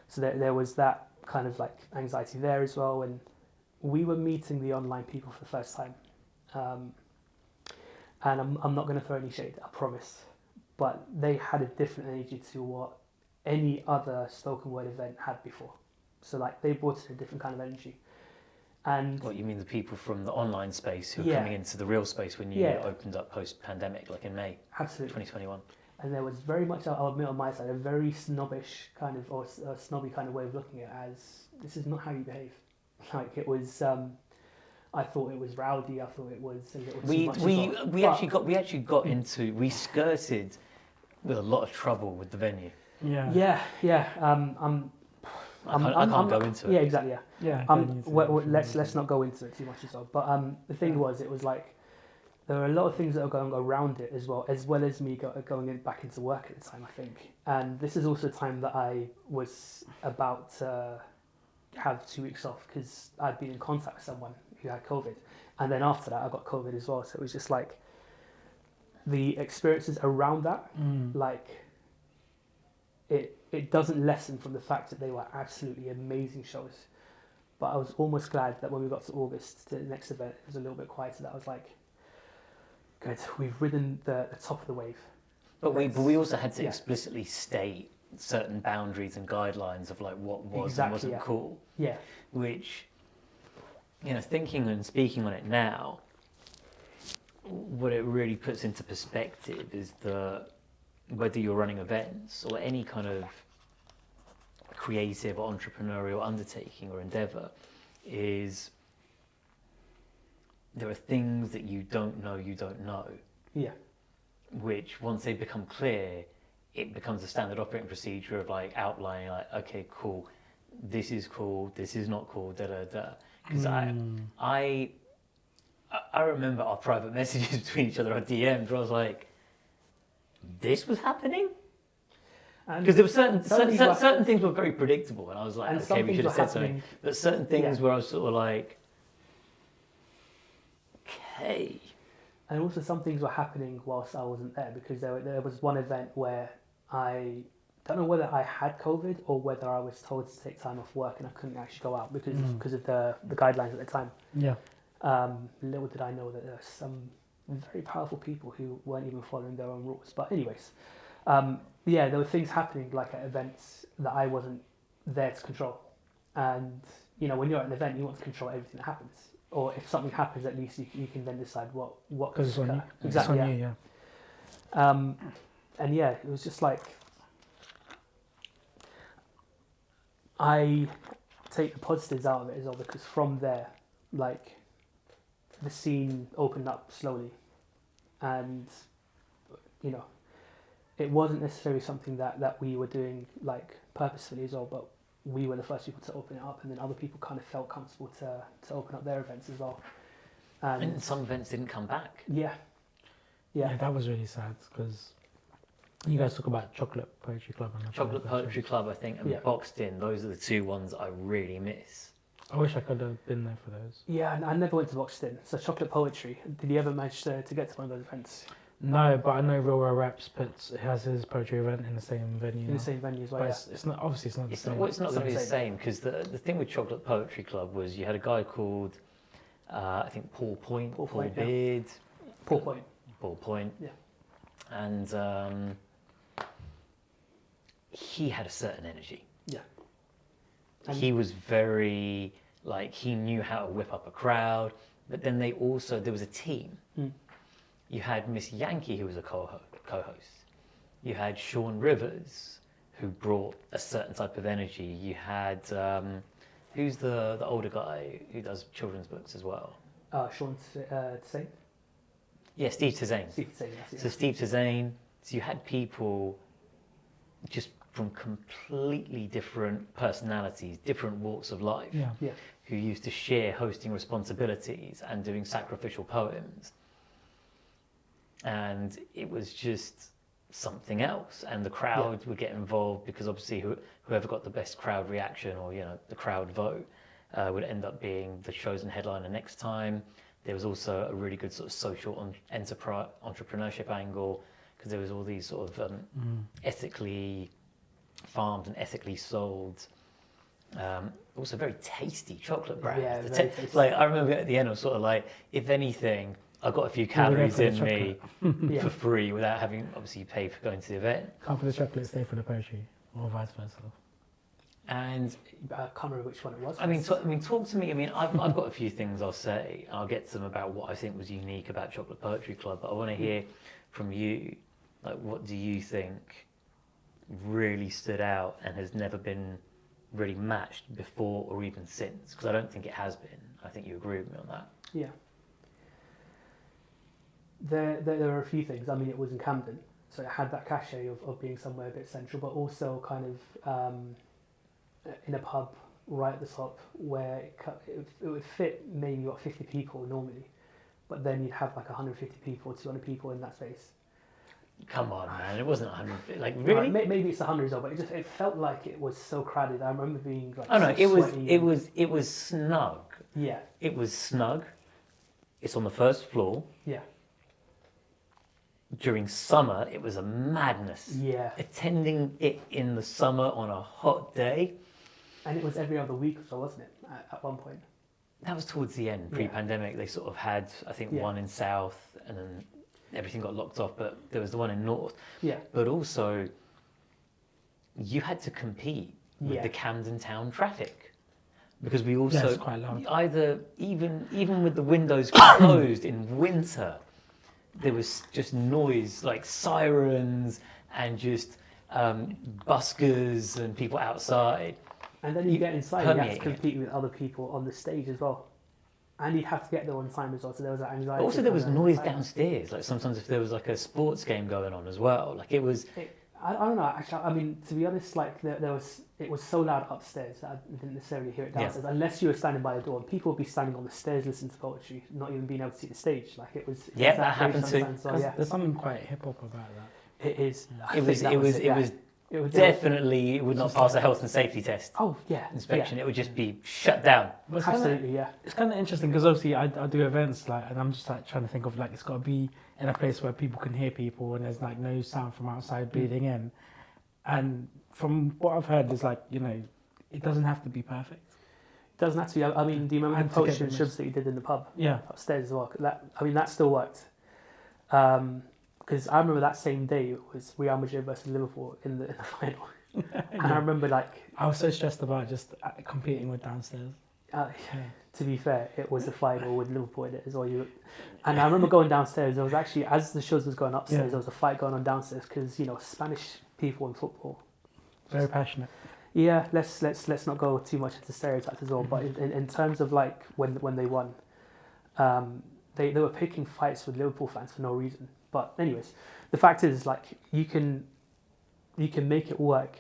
So there was that kind of like anxiety there as well, and we were meeting the online people for the first time. And I'm not going to throw any shade, I promise, but they had a different energy to what any other spoken word event had before. So like they brought in a different kind of energy. And what you mean, the people from the online space who are coming into the real space when you opened up post-pandemic, like in May 2021? And there was very much, I'll admit on my side, a very snobbish kind of, or a snobby kind of way of looking at it as, this is not how you behave. Like it was, I thought it was rowdy, I thought it was a little too much. We actually got into, we skirted with a lot of trouble with the venue. Yeah. I can't go into it. Yeah, exactly. Let's not go into it too much as well. But the thing was, it was like there were a lot of things that were going around it as well as me going back into work at the time, I think. And this is also a time that I was about to have 2 weeks off because I'd been in contact with someone who had COVID, and then after that I got COVID as well. So it was just like the experiences around that, like it doesn't lessen from the fact that they were absolutely amazing shows. But I was almost glad that when we got to August, the next event, it was a little bit quieter. That I was like, good, we've ridden the top of the wave. But we also had to explicitly state certain boundaries and guidelines of like what was and wasn't cool. Yeah. Which, thinking and speaking on it now, what it really puts into perspective is that whether you're running events or any kind of creative or entrepreneurial undertaking or endeavor, is there are things that you don't know. Yeah. Which once they become clear, it becomes a standard operating procedure of like outlining like, okay, cool, this is cool, this is not cool, Because I remember our private messages between each other on DMs where I was like, this was happening? Because there were certain things were very predictable, and I was like, okay, we should have said something. But certain things where I was sort of like, okay. And also some things were happening whilst I wasn't there, because there was one event where I don't know whether I had COVID or whether I was told to take time off work and I couldn't actually go out because of the guidelines at the time. Yeah. Little did I know that there are some very powerful people who weren't even following their own rules. But anyways, yeah, there were things happening like at events that I wasn't there to control. And you know, when you're at an event, you want to control everything that happens. Or if something happens, at least you can then decide what Because it's on you. Exactly. It's on you, yeah. And yeah, it was just like I take the positives out of it as well, because from there, like the scene opened up slowly, and you know, it wasn't necessarily something that we were doing like purposefully as well, but we were the first people to open it up, and then other people kind of felt comfortable to open up their events as well. And some events didn't come back. Yeah. Yeah, that was really sad because you guys talk about Chocolate Poetry Club and Chocolate Poetry Club, I think, and Boxed In. Those are the two ones I really miss. I wish I could have been there for those. Yeah, and I never went to Boxed In. So Chocolate Poetry, did you ever manage to get to one of those events? No, but I know Real Reps has his poetry event in the same venue. In the same venue as well, But yeah. it's not, obviously it's not the same. Well, it's not going to be the Same. same, because the thing with Chocolate Poetry Club was you had a guy called, I think, Paul Point, Paul Point, yeah. Beard. Paul Point. Paul Point. Yeah. And he had a certain energy. Yeah. And He was very, like, he knew how to whip up a crowd, but then there was a team. Mm. You had Miss Yankee, who was a co-host. You had Sean Rivers, who brought a certain type of energy. You had, who's the older guy who does children's books as well? Sean Tsane? Yeah, Steve Tizane. Steve Tsane, yes. So Steve Tizane. So you had people just from completely different personalities, different walks of life, Yeah. who used to share hosting responsibilities and doing sacrificial poems. And it was just something else, and the crowd would get involved, because obviously whoever got the best crowd reaction, or the crowd vote, would end up being the chosen headliner next time. There was also a really good sort of social entrepreneurship angle, because there was all these sort of ethically farmed and ethically sold, also very tasty chocolate brands. Yeah, very tasty. Like I remember at the end, I was sort of like, if anything, I got a few calories in me for free without having obviously paid for going to the event. Come for the chocolate, stay for the poetry, or vice versa. And I can't remember which one it was. I mean, talk to me. I mean, I've got a few things I'll say, and I'll get to them about what I think was unique about Chocolate Poetry Club. But I want to hear from you, like, what do you think really stood out and has never been really matched before or even since? Because I don't think it has been. I think you agree with me on that. Yeah. There are a few things. I mean, it was in Camden, so it had that cachet of being somewhere a bit central, but also kind of in a pub right at the top, where it would fit maybe 50 people normally, but then you'd have like 150 people, 200 people in that space. Come on, man! It wasn't 100. Like, really? Maybe it's 100 as well, but it felt like it was so crowded. I remember being like, Oh no, so it was snug. Yeah. It was snug. It's on the first floor. Yeah. During summer, it was a madness. Yeah. Attending it in the summer on a hot day. And it was every other week, so wasn't it? At one point. That was towards the end, pre-pandemic. They sort of had, I think, one in South, and then everything got locked off. But there was the one in North. Yeah. But also, you had to compete with the Camden town traffic, because we also it's quite loud. either even with the windows closed in winter, there was just noise like sirens and just buskers and people outside. And then you get inside, you have to permeating compete with other people on the stage as well. And you'd have to get there on time as well, so there was that anxiety. Also, there was kind of noise anxiety. downstairs. Like sometimes if there was like a sports game going on as well, like it was. I don't know. Actually, I mean, to be honest, like it was so loud upstairs that I didn't necessarily hear it downstairs, unless you were standing by the door. And people would be standing on the stairs listening to poetry, not even being able to see the stage. Like it was. Yeah, that happened too. So, yeah, There's something quite hip hop about that. it is. It was definitely, it would not pass a health and safety test. Oh yeah. Inspection. It would just be shut down. But it's Absolutely, yeah. It's kind of interesting because obviously I do events like, and I'm just like trying to think of like it's got to be in a place where people can hear people and there's like no sound from outside bleeding in. And from what I've heard, is like, it doesn't have to be perfect. Doesn't have to be. I mean, do you remember And the to get Poetry and the Shoobs that you did in the pub Yeah. upstairs as well? That still worked. Because I remember that same day it was Real Madrid versus Liverpool in the final, and I remember like I was so stressed about just competing with downstairs. uh, Yeah. to be fair, it was the final with Liverpool in it as well. And I remember going downstairs. There was actually, as the shows was going upstairs, Yeah. there was a fight going on downstairs because Spanish people in football. Very passionate. Yeah, let's not go too much into stereotypes as well. But in terms of like when they won, they were picking fights with Liverpool fans for no reason. But anyways, the fact is like you can make it work.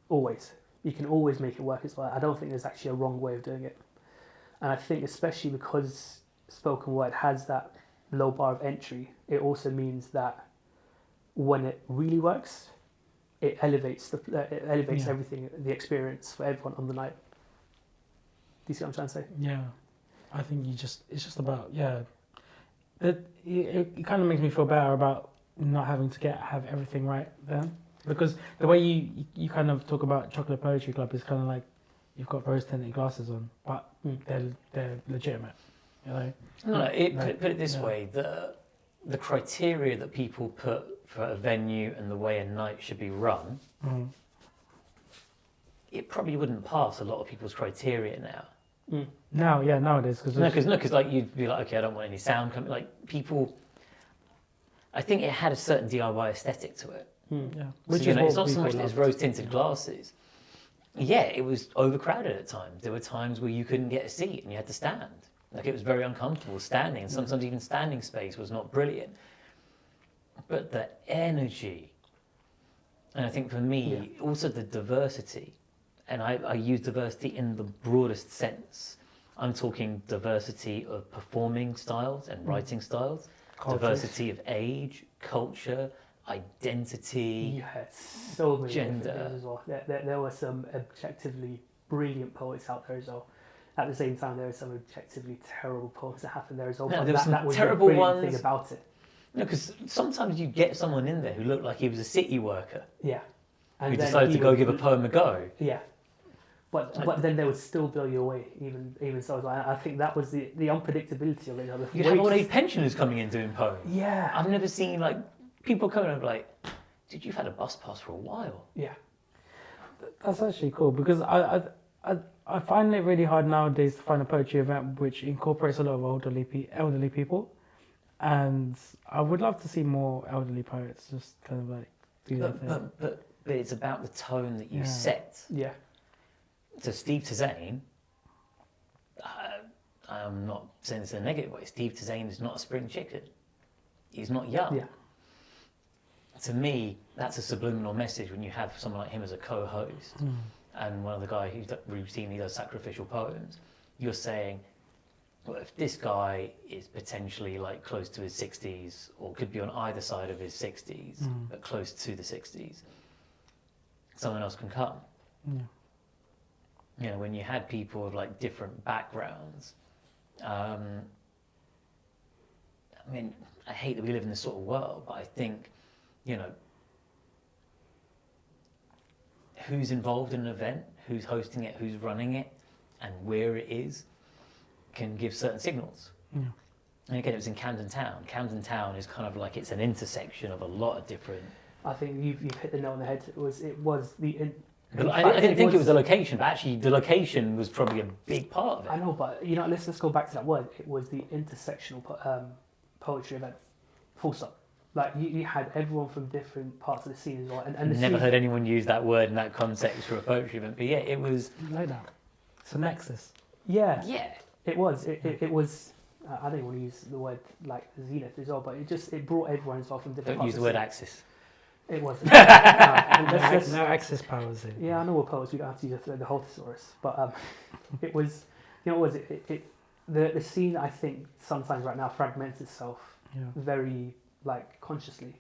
Always, you can always make it work as well. I don't think there's actually a wrong way of doing it, and I think especially because spoken word has that low bar of entry, it also means that when it really works, it elevates Yeah. everything, the experience for everyone on the night. Do you see what I'm trying to say? Yeah, I think it's just about, it kind of makes me feel better about not having to have everything right then, because the way you kind of talk about Chocolate Poetry Club is kind of like you've got rose tinted glasses on, but they're legitimate, you know. No, put it this way: the criteria that people put for a venue and the way a night should be run, it probably wouldn't pass a lot of people's criteria now. Now it is Because like you'd be like, okay, I don't want any sound coming. Like people, I think it had a certain DIY aesthetic to it. which So, is it's not what so much people that it's love. rose tinted glasses. Yeah, it was overcrowded at times. There were times where you couldn't get a seat and you had to stand. Like it was very uncomfortable standing, and sometimes even standing space was not brilliant. But the energy, and I think for me, also the diversity, and I use diversity in the broadest sense. I'm talking diversity of performing styles and writing styles, Cultures. diversity of age, culture, identity. You had so many different Gender. things as well. There were some objectively brilliant poets out there as well. At the same time, there were some objectively terrible poems that happened there as well. No, But there were some that was terrible the brilliant ones. thing about it. No, because sometimes you get someone in there who looked like he was a city worker Yeah. who then decided to he go would- give a poem a go. Yeah. But then they would still blow you away, even so. I think that was the unpredictability of it. You have all these pensioners coming in doing poems. Yeah. I've never seen like people coming and be like, dude, you've had a bus pass for a while. Yeah. That's actually cool because I find it really hard nowadays to find a poetry event which incorporates a lot of elderly people, and I would love to see more elderly poets just kind of like do that thing. But it's about the tone that you Yeah. set. Yeah. To Steve Tezane, I'm not saying this in a negative way. Steve Tezane is not a spring chicken. He's not young. Yeah. To me, that's a subliminal message when you have someone like him as a co-host and one of the guys who's routinely does sacrificial poems. You're saying, well, if this guy is potentially like close to his 60s or could be on either side of his 60s, but close to the 60s, someone else can come. Yeah. You know, when you had people of like different backgrounds, I mean, I hate that we live in this sort of world, but I think, you know, who's involved in an event, who's hosting it, who's running it, and where it is, can give certain signals. Yeah. And again, it was in Camden Town. Camden Town is kind of like, it's an intersection of a lot of different... I think you've hit the nail on the head. It was the. I didn't think it was the location, but actually the location was probably a big part of it. I know, but let's go back to that word. It was the intersectional poetry event. Full stop. Like you had everyone from different parts of the scene as well. And the Never scene, heard anyone use that word in that context for a poetry event, but yeah, it was... Like that. It's a nexus. Yeah, Yeah. it was. It was. I don't want to use the word like zenith as well, but it brought everyone as well from different. Don't parts use the of word scene. axis. It was. No access powers here. Yeah, I know we're poets. We don't have to use the whole thesaurus, but it was. What was it? The scene, I think, sometimes right now fragments itself very like consciously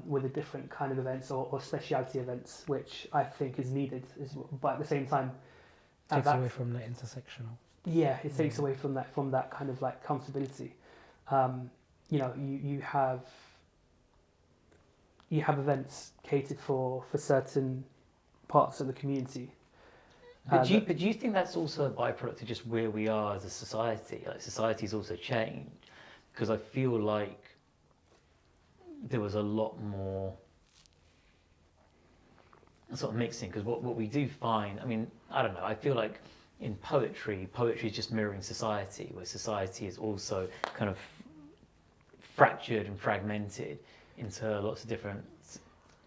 with the different kind of events or speciality events, which I think is needed. But at the same time, Takes away from the intersectional. Yeah, it takes away from that kind of like comfortability. You have events catered for certain parts of the community, But do you think that's also a byproduct of just where we are as a society? Like society's also changed, because I feel like there was a lot more sort of mixing. Because what we do find, I mean, I don't know. I feel like in poetry is just mirroring society, where society is also kind of fractured and fragmented into lots of different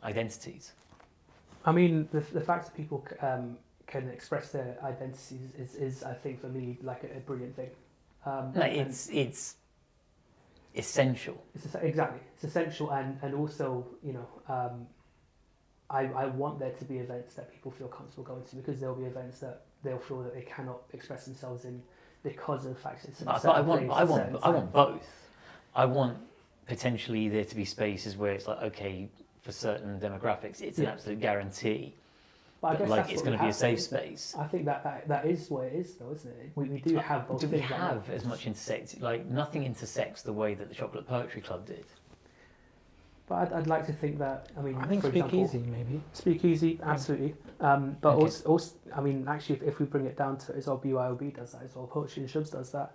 identities. I mean, the fact that people can express their identities is I think for me like a brilliant thing. It's essential. Exactly, it's essential, and also I want there to be events that people feel comfortable going to, because there'll be events that they'll feel that they cannot express themselves in because of the fact it's I want both. I want potentially there to be spaces where it's like, okay, for certain demographics, it's an absolute guarantee. But I guess like it's going to be a safe space. I think that is what it is, though, isn't it? We do have both. Do we have as much intersect? Like nothing intersects the way that the Chocolate Poetry Club did. But I'd like to think that. I mean, I think Speakeasy maybe. Speakeasy, absolutely. But also, I mean, actually, if we bring it down to it as well, BYOB does that as well. Poetry and Shoobs does that.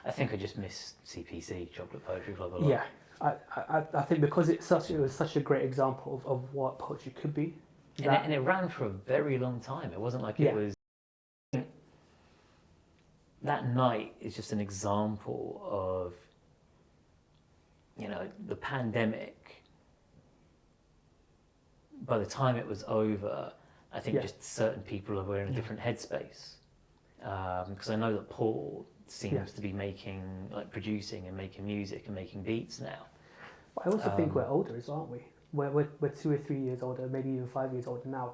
I think I just miss CPC, Chocolate Poetry Club, a lot. Yeah, I think because it was such a great example of what poetry could be. And it ran for a very long time. It wasn't like it was. That night is just an example of, the pandemic. By the time it was over, I think just certain people were in a different headspace. Because I know that Paul seems to be producing and making music and making beats now. I also think we're older as well, aren't we? We're 2 or 3 years older, maybe even 5 years older now,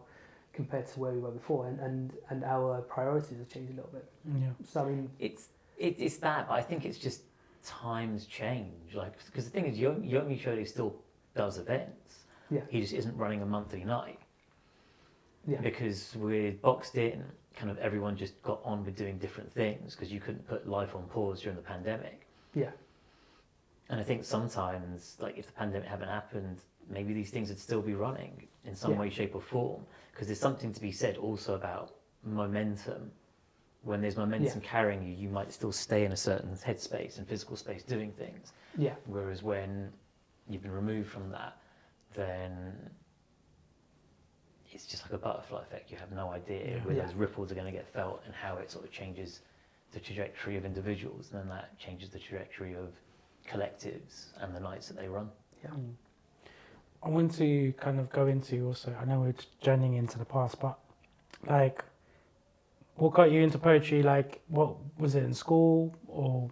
compared to where we were before, and our priorities have changed a little bit. Yeah. So I mean, it's that, but I think it's just times change. Like, because the thing is, Yomi Shodi still does events. Yeah. He just isn't running a monthly night. Yeah. Because we're boxed in, kind of everyone just got on with doing different things because you couldn't put life on pause during the pandemic. Yeah. And I think sometimes, like, if the pandemic hadn't happened, maybe these things would still be running in some way, shape or form. Because there's something to be said also about momentum. When there's momentum carrying you, you might still stay in a certain headspace and physical space doing things. Yeah. Whereas when you've been removed from that, then it's just like a butterfly effect. You have no idea where those ripples are going to get felt and how it sort of changes the trajectory of individuals, and then that changes the trajectory of collectives and the nights that they run. Yeah. I want to kind of go into also, I know we're journeying into the past, but like, what got you into poetry? Like, what was it in school, or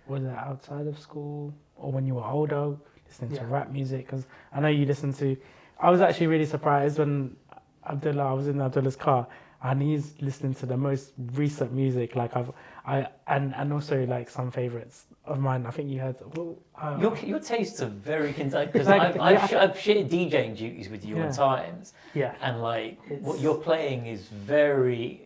was it outside of school, or when you were older, listening to rap music? Because I know you listen to. I was actually really surprised when I was in Abdulla's car, and he's listening to the most recent music. Like and also like some favorites of mine. I think you had. Your tastes are very because I've shared DJing duties with you at times. Yeah. And like what you're playing is very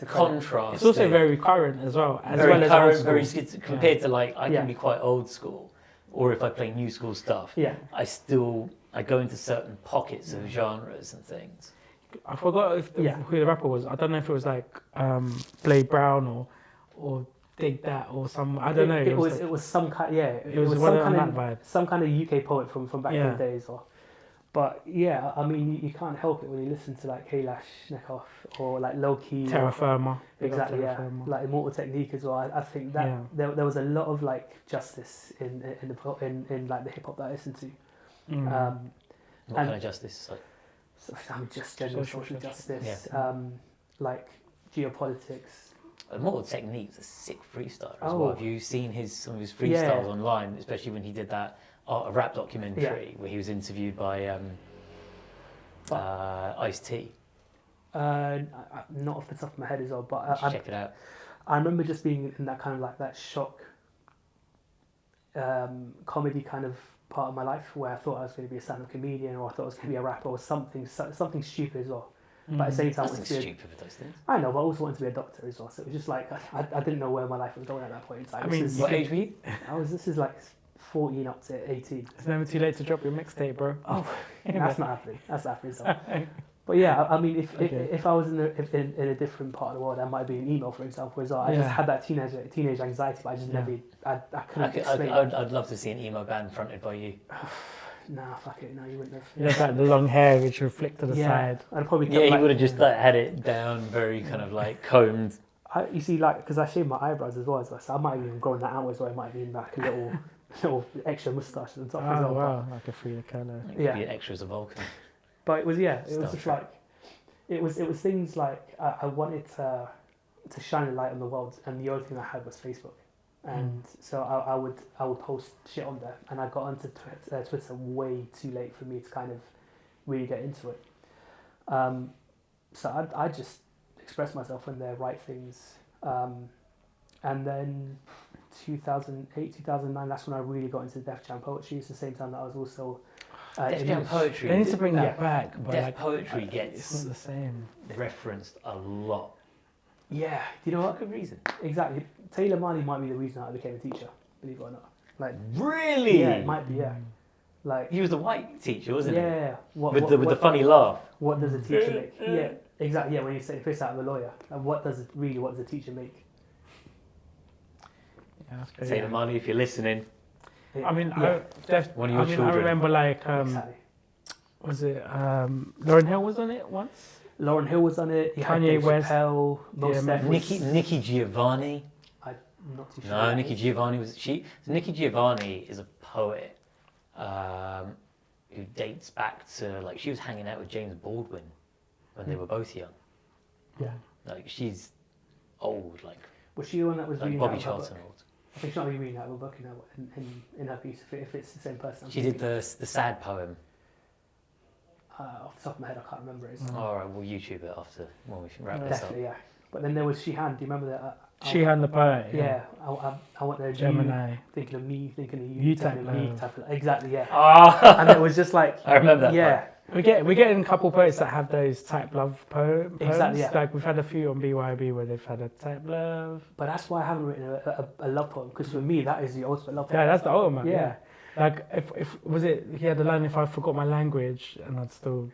contrast. It's also very current as well. Very current, very compared to like I can be quite old school, or if I play new school stuff. Yeah. I go into certain pockets of genres and things. I forgot who the rapper was. I don't know if it was like Blade Brown or Dig That or some. I don't know. It was some kind. Yeah. It was some kind of UK poet from back in the days. But yeah, I mean, you can't help it when you listen to like Kailash Nekhoff or like Low Key. Terra Firma. Exactly. Yeah. Like Immortal Technique as well. I think that there was a lot of like justice in like the hip hop that I listened to. What kind of justice? Like, just general social justice, like geopolitics. Immortal Technique's a sick freestyler as well. Have you seen some of his freestyles online, especially when he did that Art of Rap documentary where he was interviewed by Ice-T? Not off the top of my head as well, but check it out. I remember just being in that kind of like that shock comedy kind of part of my life where I thought I was going to be a stand-up comedian, or I thought I was going to be a rapper, or something stupid as well. But at the same time, Nothing stupid with those things. I know, but I also wanted to be a doctor as well. So it was just like I didn't know where my life was going at that point in time. I mean, what age were you? This is like 14 up to 18. It's never too late to drop your mixtape, bro. Oh, that's not happening. That's not happening. So. But yeah, I mean, Okay. if I was in a different part of the world, I might be an email, for example, as well. I just Yeah. had that teenage anxiety, but I just Yeah. never, I couldn't explain. I'd love to see an emo band fronted by you. Nah, fuck it, no, you wouldn't have. You have like the long hair which you flick to the side. I'd probably Yeah, he like, would have just like had it down, very kind of like combed. you see, like, because I shaved my eyebrows as well, so I might have even grown that out as well. It might have been like a little extra moustache on top as Oh well. wow, like a Frida Kahlo. It could Yeah. be an extra as a Vulcan. But it was it Star was just Trek. like, it was things like I wanted to shine a light on the world, and the only thing I had was Facebook. And so I would post shit on there, and I got onto Twitter way too late for me to kind of really get into it. So I just express myself in there, write things, and then 2008, 2009, that's when I really got into Def Jam poetry. It's the same time that I was also Def Jam English. poetry. They need to bring that Yeah. back, but Def like poetry it's gets not the same. referenced a lot. Yeah, do you know For what? good reason. Exactly. Taylor Marley might be the reason I became a teacher, believe it or not. Like, Really? yeah, it might be, yeah. Like, He was the white teacher, wasn't yeah. he? With the what, funny laugh. what does a teacher make? Yeah, exactly. Yeah, when you say piss out of a lawyer, and what does a teacher make? Yeah, that's crazy. Taylor Marley, if you're listening, I mean, Yeah. one of your I children. remember like Exactly. was it Lauryn Hill was on it once? Lauren Hill was on it. You had Kanye Dave West. Chappelle, Mos Yeah, Def was- Nikki Giovanni. I'm not too sure. No, Nikki Giovanni was she. So Nikki Giovanni is a poet who dates back to like she was hanging out with James Baldwin when they were both young. Yeah. Like she's old, like Was she the one that was reading Bobby out of her book? Charlton old. I think she's not really reading out of a book in her piece. If it's the same person. I'm She did thinking. the sad poem. Off the top of my head, I can't remember it. All right, we'll YouTube it after when we wrap this up. Definitely, yeah. But then there was Shehan. Do you remember that? Shehan the poet. Yeah. I want the Gemini. you thinking of me, thinking of you, You thinking type of me, love. type of, exactly, yeah. Ah, And it was just like, I remember that. yeah, We're getting a couple poets that have those type love poems. Exactly, yeah. Like we've had a few on BYOB where they've had a type love. but that's why I haven't written a love poem, because for me that is the ultimate love poem. Yeah, that's the ultimate. Yeah. Yeah. Like if was it he had the line if I forgot my language and I'd still.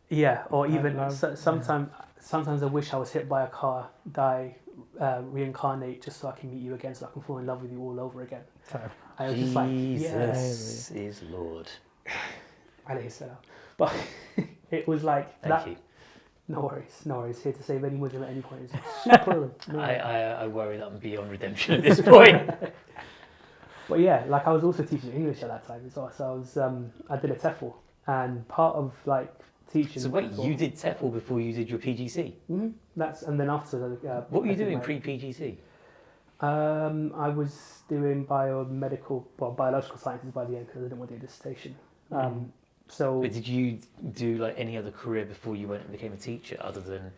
Yeah, or Type even love, sometimes I wish I was hit by a car, die, reincarnate just so I can meet you again, so I can fall in love with you all over again. Type. I was just like, yeah, Jesus is Lord. alayhi salam. But it was like Thank you. No worries. Here to save any Muslim at any point. It's super. I worry that I'm beyond redemption at this point. But yeah, like I was also teaching English at that time as well. So I was I did a TEFL, and part of like teaching. So wait, you did TEFL before you did your PGC? That's and then after the. What were you I did doing my- pre-PGC? I was doing biological sciences by the end because I didn't want to do a dissertation. So But did you do like any other career before you went and became a teacher, other than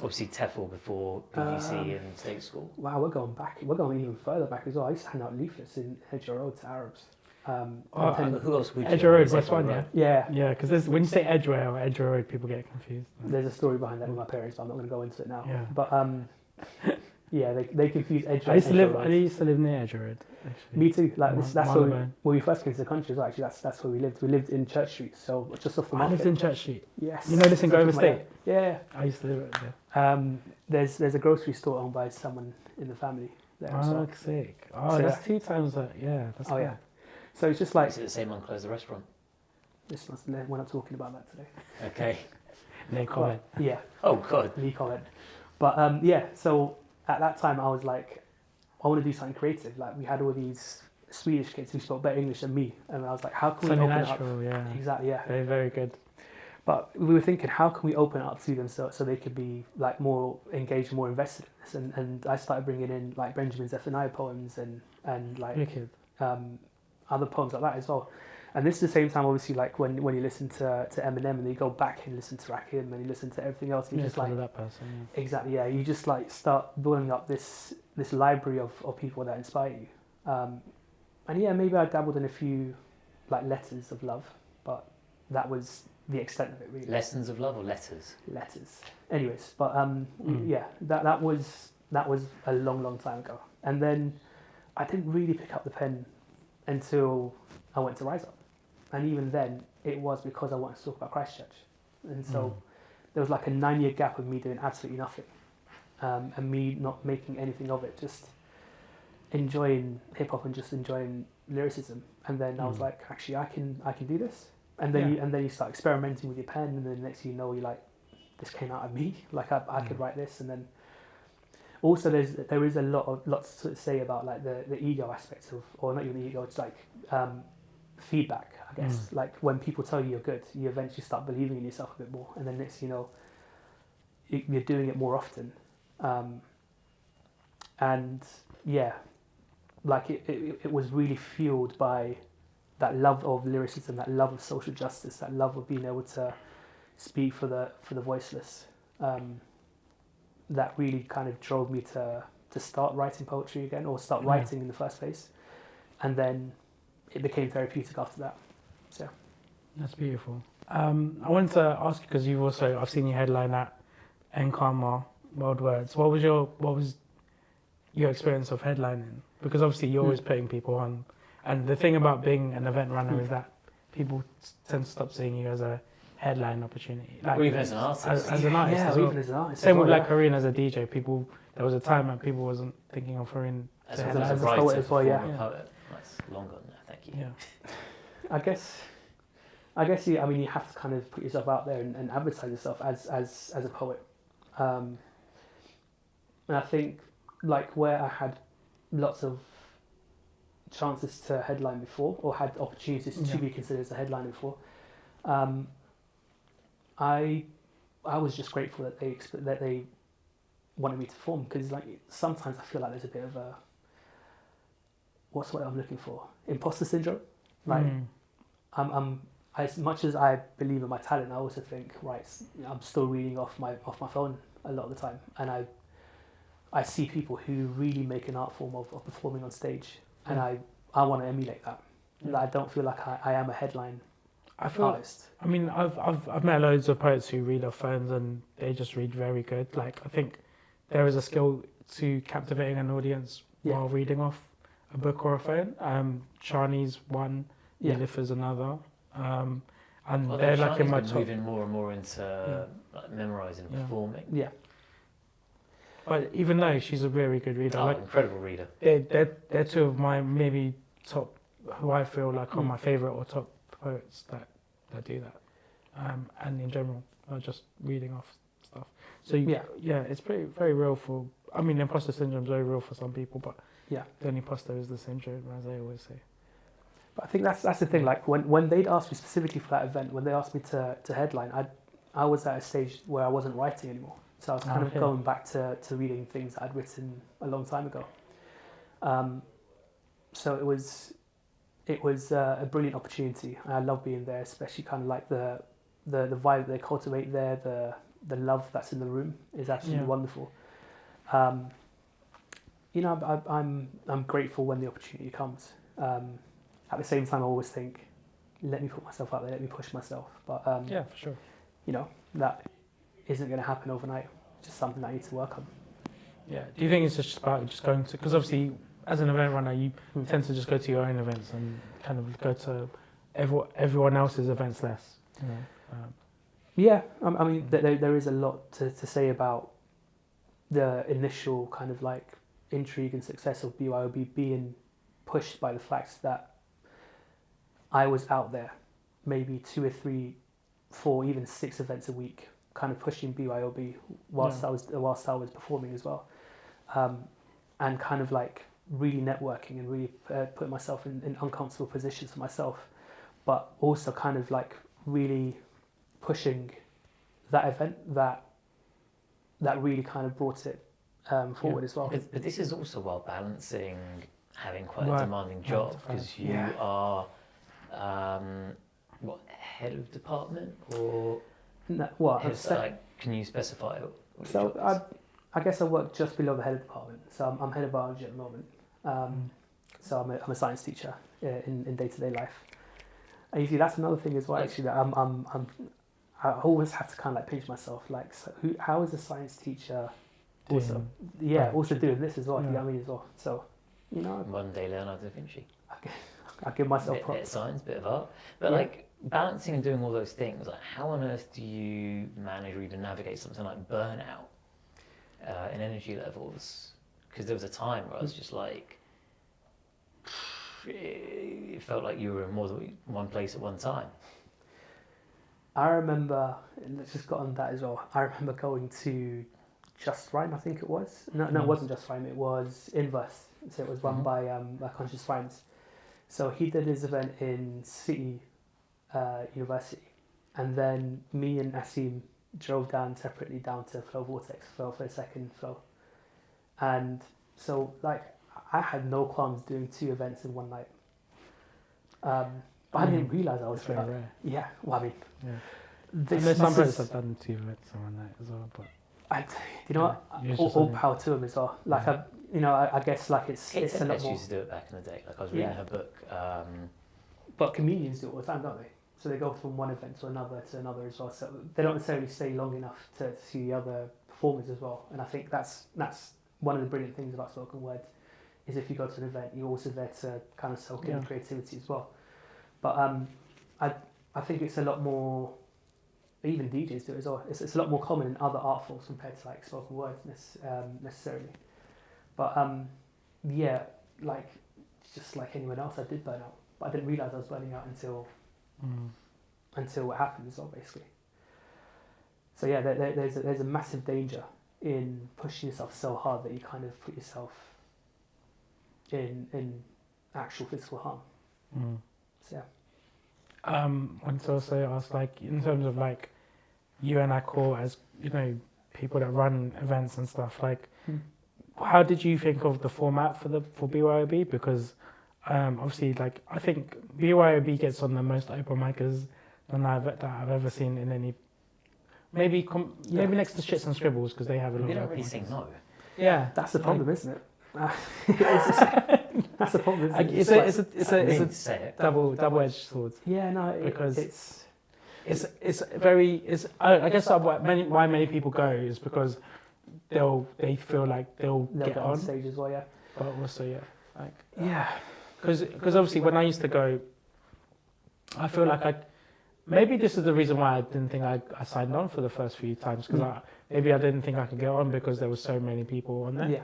obviously TEFL before PGC and state school? wow, we're going back. We're going even further back as well. I used to hand out leaflets in Hedger Road to Arabs. Who else would you? Edgware Road, Is West that One, right? Yeah, Yeah, because when you say Edgware or Edgware Road, people get confused. there's a story behind that with my parents, but I'm not going to go into it now. Yeah. But yeah, they confuse Edger. I used to and live. Hedger I Road. used to live near Edgware Road. Actually. Me too. Like that's where Marylebone. when we first came to the country as well. Actually, that's where we lived. We lived in Church Street, so just off the I market. lived in Church Street. Yes. You know this in Just Grove off my Estate? head. Yeah. I used to live there. There's a grocery store owned by someone in the family there as Oh, well. sick. Oh, So, that's 2 times that. Yeah, that's Oh good. yeah. So it's just like Is it the same uncle as the restaurant? we're not talking about that today. Okay. No comment. But, yeah. Oh God. Me comment. But yeah. So at that time I was like, I want to do something creative. Like we had all these Swedish kids who spoke better English than me, and I was like, how can we Something open it up? natural, yeah. Exactly. Yeah. Very, very good. But we were thinking, how can we open it up to them so they could be like more engaged, more invested in this? And I started bringing in like Benjamin Zephaniah poems and like Wicked. other poems like that as well. And this is the same time, obviously, like when you listen to Eminem and you go back and listen to Rakim and you listen to everything else, you Yeah, just because like of that person. exactly, yeah, you just like start building up this library of people that inspire you. And yeah, maybe I dabbled in a few like letters of love, but that was the extent of it really. Lessons of love or letters? Letters. Anyways, but yeah, that was a long time ago. And then I didn't really pick up the pen until I went to Rise Up, and even then it was because I wanted to talk about Christchurch, and so there was like a 9-year gap of me doing absolutely nothing, and me not making anything of it, just enjoying hip hop and just enjoying lyricism. And then I was like, actually, I can do this. And then you start experimenting with your pen, and then next thing you know, you're like, this came out of me. Like I could write this. And then also there is lots to say about like the ego aspects of, or not even ego, it's like feedback, I guess. Like when people tell you you're good, you eventually start believing in yourself a bit more, and then next thing you know, you're doing it more often. And yeah, like it was really fueled by that love of lyricism, that love of social justice, that love of being able to speak for the voiceless. That really kind of drove me to start writing poetry again, or start writing in the first place. And then it became therapeutic after that. So that's beautiful. I wanted to ask you, because I've seen you headline at Nkarma World Words. What was your experience of headlining? Because obviously you're always putting people on, and the thing about being an event runner is that people tend to stop seeing you as a headline opportunity. Like, or even as an artist. As an artist as well. even as an artist. Same with like Haroon as a DJ. There was a time when people wasn't thinking of Haroon As to a headline. writer, poet as well, yeah. performer, poet. That's long gone now, thank you. Yeah. I guess you have to kind of put yourself out there and advertise yourself as a poet. And I think like where I had lots of chances to headline before, or had opportunities to be considered as a headliner before, I was just grateful that they wanted me to perform, because like sometimes I feel like there's a bit of a, what's what I'm looking for, imposter syndrome. Like I'm as much as I believe in my talent, I also think, right, I'm still reading off my phone a lot of the time, and I see people who really make an art form of performing on stage, and I want to emulate that. I don't feel like I am a headline artist. I mean, I've met loads of poets who read off phones and they just read very good. Like, I think there is a skill to captivating an audience while reading off a book or a phone. Shani's one, Nilifer's another. And they're like in my top. Moving more and more into like memorising and performing. Yeah. But even though she's a very good reader, like incredible reader. They're two of my maybe top, who I feel like are my favourite or top poets that do that. And in general, not just reading off stuff. So it's very real for. I mean, imposter syndrome is very real for some people, but the only imposter is the syndrome, as I always say. But I think that's the thing. Like when they'd asked me specifically for that event, when they asked me to headline, I was at a stage where I wasn't writing anymore. So I was kind of going back to reading things that I'd written a long time ago. So it was a brilliant opportunity. And I love being there, especially kind of like the vibe that they cultivate there, the love that's in the room is absolutely wonderful. I'm grateful when the opportunity comes. At the same time, I always think, let me put myself out there, let me push myself. But for sure. That isn't going to happen overnight. It's just something I need to work on. Yeah. Do you think it's just about going to, because obviously as an event runner, you tend to just go to your own events and kind of go to everyone else's events less. I mean, there is a lot to say about the initial kind of like intrigue and success of BYOB being pushed by the fact that I was out there maybe 2 or 3, 4, even 6 events a week, kind of pushing BYOB whilst I was performing as well, and kind of like really networking and really putting myself in uncomfortable positions for myself, but also kind of like really pushing that event that really kind of brought it forward as well. But this is also while balancing having quite a demanding job, because you are head of department or can you specify? So I guess I work just below the head of department. So I'm head of biology at the moment. So I'm a science teacher in day-to-day life. And you see, that's another thing as well. Actually, that I always have to kind of like pinch myself. Like, so how is a science teacher also doing this as well? You know what I mean as well. So, One day Leonardo da Vinci. Okay. I give myself bit of props. science, bit of art, but Yeah. like balancing and doing all those things. Like, how on earth do you manage or even navigate something like burnout in energy levels? Because there was a time where I was just like, it felt like you were in more than one place at one time. I remember, and let's just go on that as well. I remember going to Just Rhyme, I think it was. No, it wasn't Just Rhyme. It was Inverse. So it was run by Conscious Rhymes. So he did his event in City University, and then me and Asim drove down separately down to Flow Vortex for the second flow. And so, like, I had no qualms doing 2 events in one night. But I didn't realise I was It's very rare. Yeah, well, I mean, Yeah. this, I know some this poets is, have done 2 events on one night as well, but I, you know Yeah, what? it's All just power to them as well. Like, Yeah. I guess like it's a lot Tempest more. used to do it back in the day. Like I was reading Yeah. her book. But comedians do it all the time, don't they? So they go from one event to another as well. So they don't necessarily stay long enough to see the other performers as well. And I think that's one of the brilliant things about spoken word, is if you go to an event, you're also there to kind of soak in creativity as well. But I think it's a lot more. Even DJs do it as well. It's a lot more common in other art forms compared to like spoken word necessarily. But yeah, like just like anyone else, I did burn out, but I didn't realise I was burning out until what happened as well, basically. So yeah, there's a massive danger in pushing yourself so hard that you kind of put yourself in actual physical harm. So yeah. wanted to also ask, like, in terms of like you and Akor as, you know, people that run events and stuff, like, how did you think of the format for BYOB? Because obviously, like, I think BYOB gets on the most open micers that I've ever seen in any. Maybe next to Shits and Scribbles, because they have a lot They of don't open really say micers. no. Yeah, That's the problem, isn't it? That's the problem, isn't it? It's a say it. double-edged sword. Yeah, no, Because it's I guess why many people go is because they feel like they'll get on, stage as well, yeah. but also like Yeah. because obviously when I used to go, I feel like maybe this is the reason why I didn't think I signed on for the first few times, because maybe I didn't think I could get on because there were so many people on there. Yeah.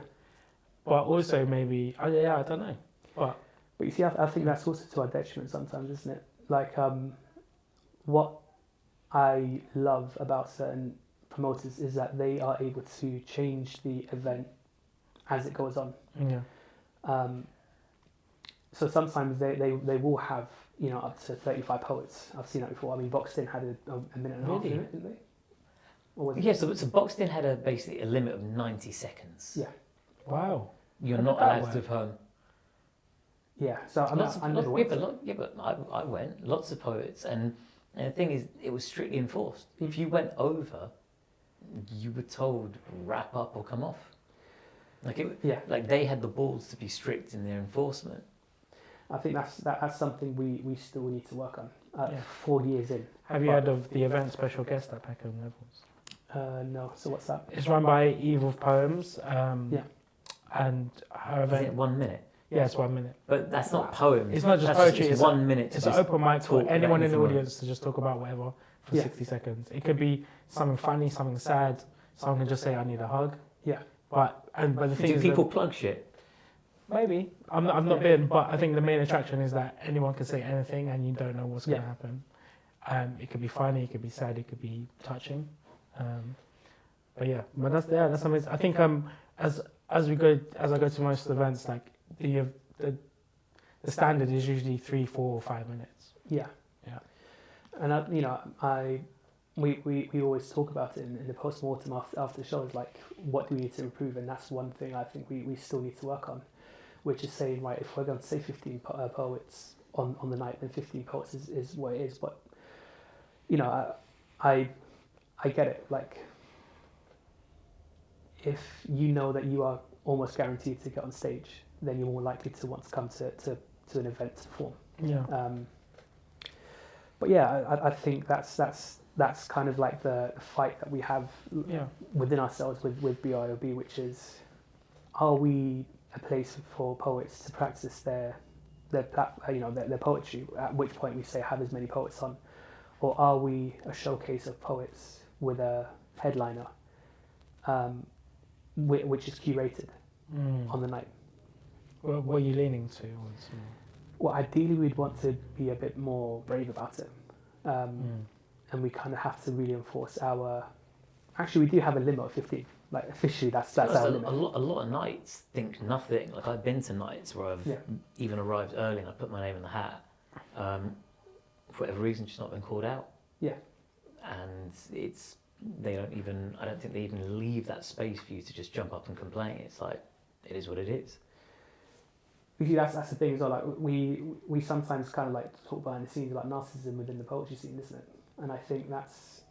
But also maybe I don't know. But you see, I think that's also to our detriment sometimes, isn't it? Like, what I love about certain promoters is that they are able to change the event as it goes on. yeah, So sometimes they will have, you know, up to 35 poets. I've seen that before. I mean, Boxton had a minute and a half Really? limit, didn't they? Or was it? Yeah, so Boxton had basically a limit of 90 seconds. Yeah. wow. You're How not did that allowed to work? home. Yeah. So I never went. But I went. Lots of poets, and the thing is, it was strictly enforced. If you went over, you were told wrap up or come off. Like they had the balls to be strict in their enforcement. I think that's something we still need to work on. Yeah. 4 years in. Have you heard of the event special guest at Peckham Levels? No. So what's that? It's run by E05 Poems. Yeah. And her Is event. it 1 minute? Yeah, it's 1 minute. But that's not poems. It's not just That's poetry. It's 1 minute. It's an open mic for talk anyone about in the anything. audience to just talk about whatever for Yeah. 60 seconds. It could be something funny, something sad. Someone can just say, "I need a hug." Yeah. But the thing Do is, people plug shit? maybe I'm not been, but I think the main attraction is that anyone can say anything, and you don't know what's going to happen. It could be funny, it could be sad, it could be touching. But that's amazing. I think as I go to most events, like the standard is usually 3, 4, or 5 minutes. Yeah. Yeah. And we always talk about it in the post-mortem after the show, is like, what do we need to improve? And that's one thing I think we still need to work on, which is saying, right, if we're going to say 15 poets on the night, then 15 poets is what it is. But you know, I get it. Like, if you know that you are almost guaranteed to get on stage, then you're more likely to want to come to an event to perform. Yeah. But yeah, I think that's kind of like the fight that we have within ourselves with BYOB, which is, are we a place for poets to practice their their poetry, at which point we say have as many poets on, or are we a showcase of poets with a headliner, which is curated on the night? What are you leaning to? Well, ideally we'd want to be a bit more brave about it, and we kind of have to really enforce our. Actually, we do have a limit of 15. Like officially, that's our limit. A lot of nights think nothing. Like I've been to nights where I've even arrived early and I put my name in the hat. For whatever reason, just not been called out. Yeah. And I don't think they even leave that space for you to just jump up and complain. It's like, it is what it is. Because that's the thing as well. Like we sometimes kind of like talk behind the scenes about narcissism within the poetry scene, isn't it? And I think that's,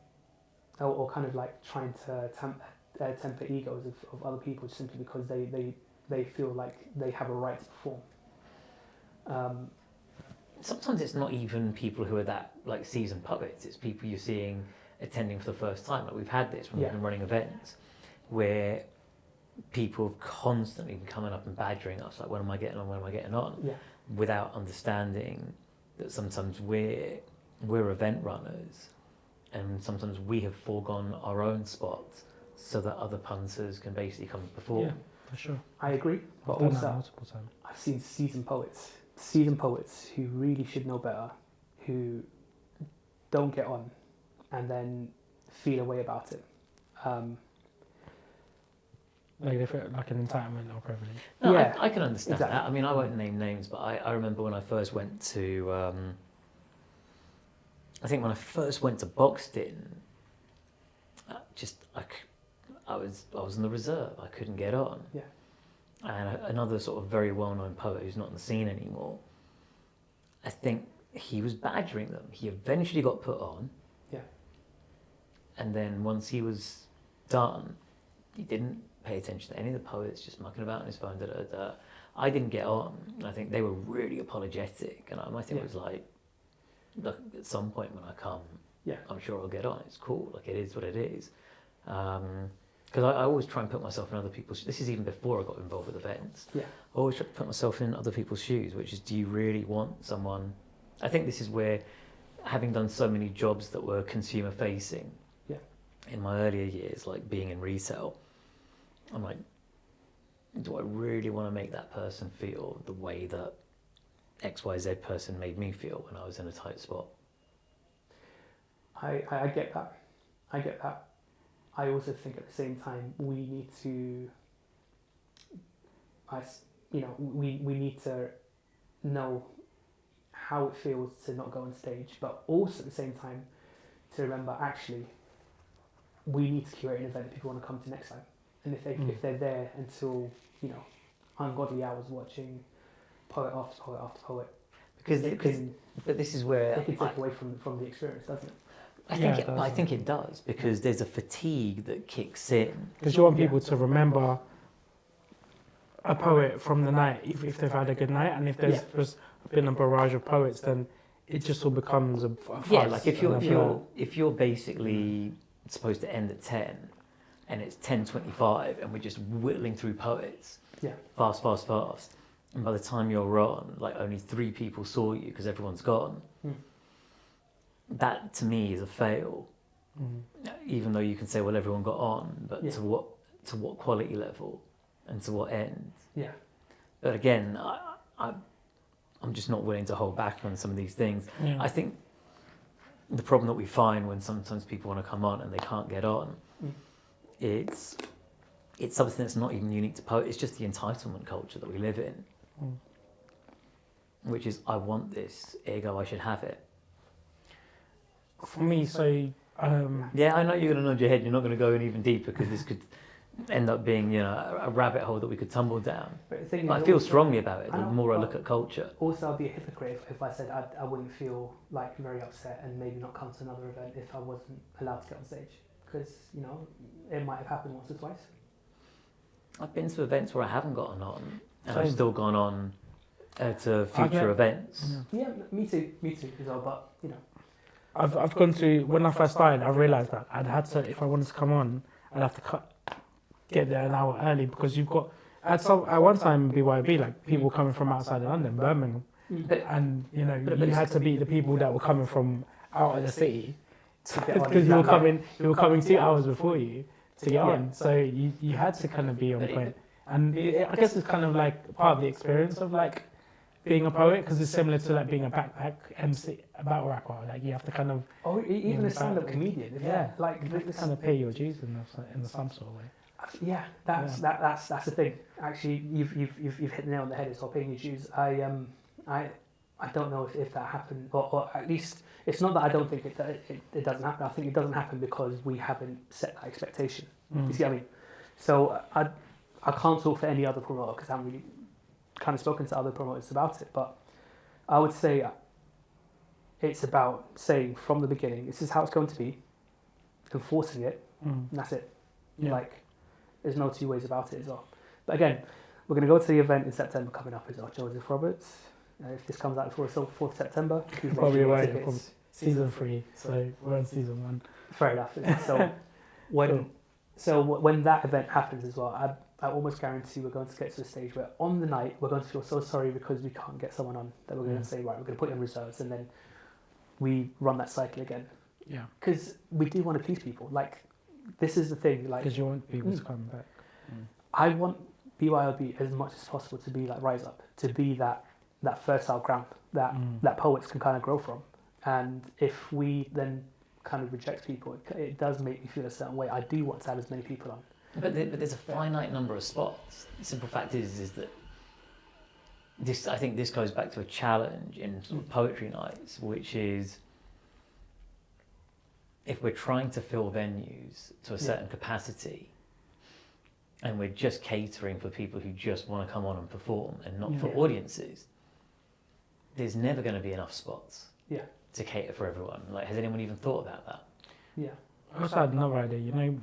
or kind of like trying to temper egos of other people simply because they feel like they have a right to perform. Sometimes it's not even people who are that like seasoned poets. It's people you're seeing attending for the first time. Like we've had this when we've been running events where people have constantly been coming up and badgering us, like when am I getting on, without understanding that sometimes we're event runners and sometimes we have foregone our own spots so that other punters can basically come and perform. Yeah, for sure. I agree, but I've done that also multiple times. I've seen seasoned poets who really should know better, who don't get on and then feel a way about it. Like they feel like an entitlement or privilege. No, yeah, I can understand exactly. that. I mean, I won't name names, but I remember when I first went to, I think when I first went to Boxton, I was in the reserve. I couldn't get on. Yeah. And another sort of very well-known poet who's not in the scene anymore, I think he was badgering them. He eventually got put on. Yeah. And then once he was done, he didn't pay attention to any of the poets, just mucking about on his phone. I didn't get on. I think they were really apologetic, and I think it was like, look, at some point when I come, I'm sure I'll get on. It's cool. Like it is what it is. Because I always try and put myself in other people's. This is even before I got involved with events. Yeah. I always try to put myself in other people's shoes, which is, do you really want someone? I think this is where, having done so many jobs that were consumer facing, in my earlier years, like being in retail, I'm like, do I really want to make that person feel the way that XYZ person made me feel when I was in a tight spot? I get that. I get that. I also think at the same time we need to, we need to know how it feels to not go on stage, but also at the same time to remember actually we need to curate an event that people want to come to next time. And if they're there until ungodly hours watching poet after poet after poet, but this is where it can take away from the experience, doesn't it? I think it does, because there's a fatigue that kicks in. Because you want people to remember a poet from the night if they've had a good night, and if there's just been a barrage of poets, then it just all becomes a fuss. Yeah, like if you're basically supposed to end at 10 and it's 10:25 and we're just whittling through poets fast, and by the time you're on, like only 3 people saw you because everyone's gone, that to me is a fail. Even though you can say, well, everyone got on, but to what quality level and to what end? Yeah. But again, I'm just not willing to hold back on some of these things. I think the problem that we find when sometimes people want to come on and they can't get on, it's something that's not even unique to poetry. It's just the entitlement culture that we live in, which is, I want this, ergo I should have it. For me, so yeah, I know you're going to nod your head. You're not going to go in even deeper because this could end up being, a rabbit hole that we could tumble down. But I feel strongly about it. The more I look at culture. Also, I'd be a hypocrite if I said I wouldn't feel like very upset and maybe not come to another event if I wasn't allowed to get on stage, because it might have happened once or twice. I've been to events where I haven't gotten on, and I've still gone on to future events. Yeah, me too as well. But I've gone to, when I first started, I realised that I'd had to, if I wanted to come on, I'd have to get there an hour early, because you've got, at one time BYOB, like people coming from outside of London, Birmingham, and you know but you had to beat the people that were coming from out of the city get on. because you were coming 2 hours before you to get on. Yeah. So you had to kind of be on point, and I guess it's kind of like part of the experience of like being a poet, because it's similar to like being a backpack MC, a battle rapper. Like you have to kind of Even a stand-up comedian. Like you have to kind of pay your dues in some sort of way. Yeah, that's the thing. Actually, you've hit the nail on the head. It's not paying your dues. I don't know if that happened, or at least it's not that I don't think it doesn't happen. I think it doesn't happen because we haven't set that expectation. You see what I mean? So I can't talk for any other promoter because I haven't really kind of spoken to other promoters about it. But I would say it's about saying from the beginning, this is how it's going to be, enforcing it, and that's it. Yeah. Like, there's no two ways about it as well. But again, we're going to go to the event in September coming up as well. Joseph Roberts. If this comes out before the 4th of September, please make Probably sure your away tickets. from season 3, so we're on season 1. Fair enough. So when that event happens as well, I almost guarantee we're going to get to the stage where on the night we're going to feel so sorry because we can't get someone on that we're going to say, right, we're going to put you on reserves, and then we run that cycle again. Yeah. Because we do want to please people. Like, this is the thing. Like, Because you want people to come back. I want BYOB as much as possible to be like Rise Up, to be that fertile ground that poets can kind of grow from. And if we then kind of reject people, it does make me feel a certain way. I do want to have as many people on. But there's a finite number of spots. The simple fact is that this. I think this goes back to a challenge in sort of poetry nights, which is if we're trying to fill venues to a certain capacity, and we're just catering for people who just want to come on and perform, and not for audiences, there's never going to be enough spots to cater for everyone. Like, has anyone even thought about that? Yeah. I also had another idea. You know,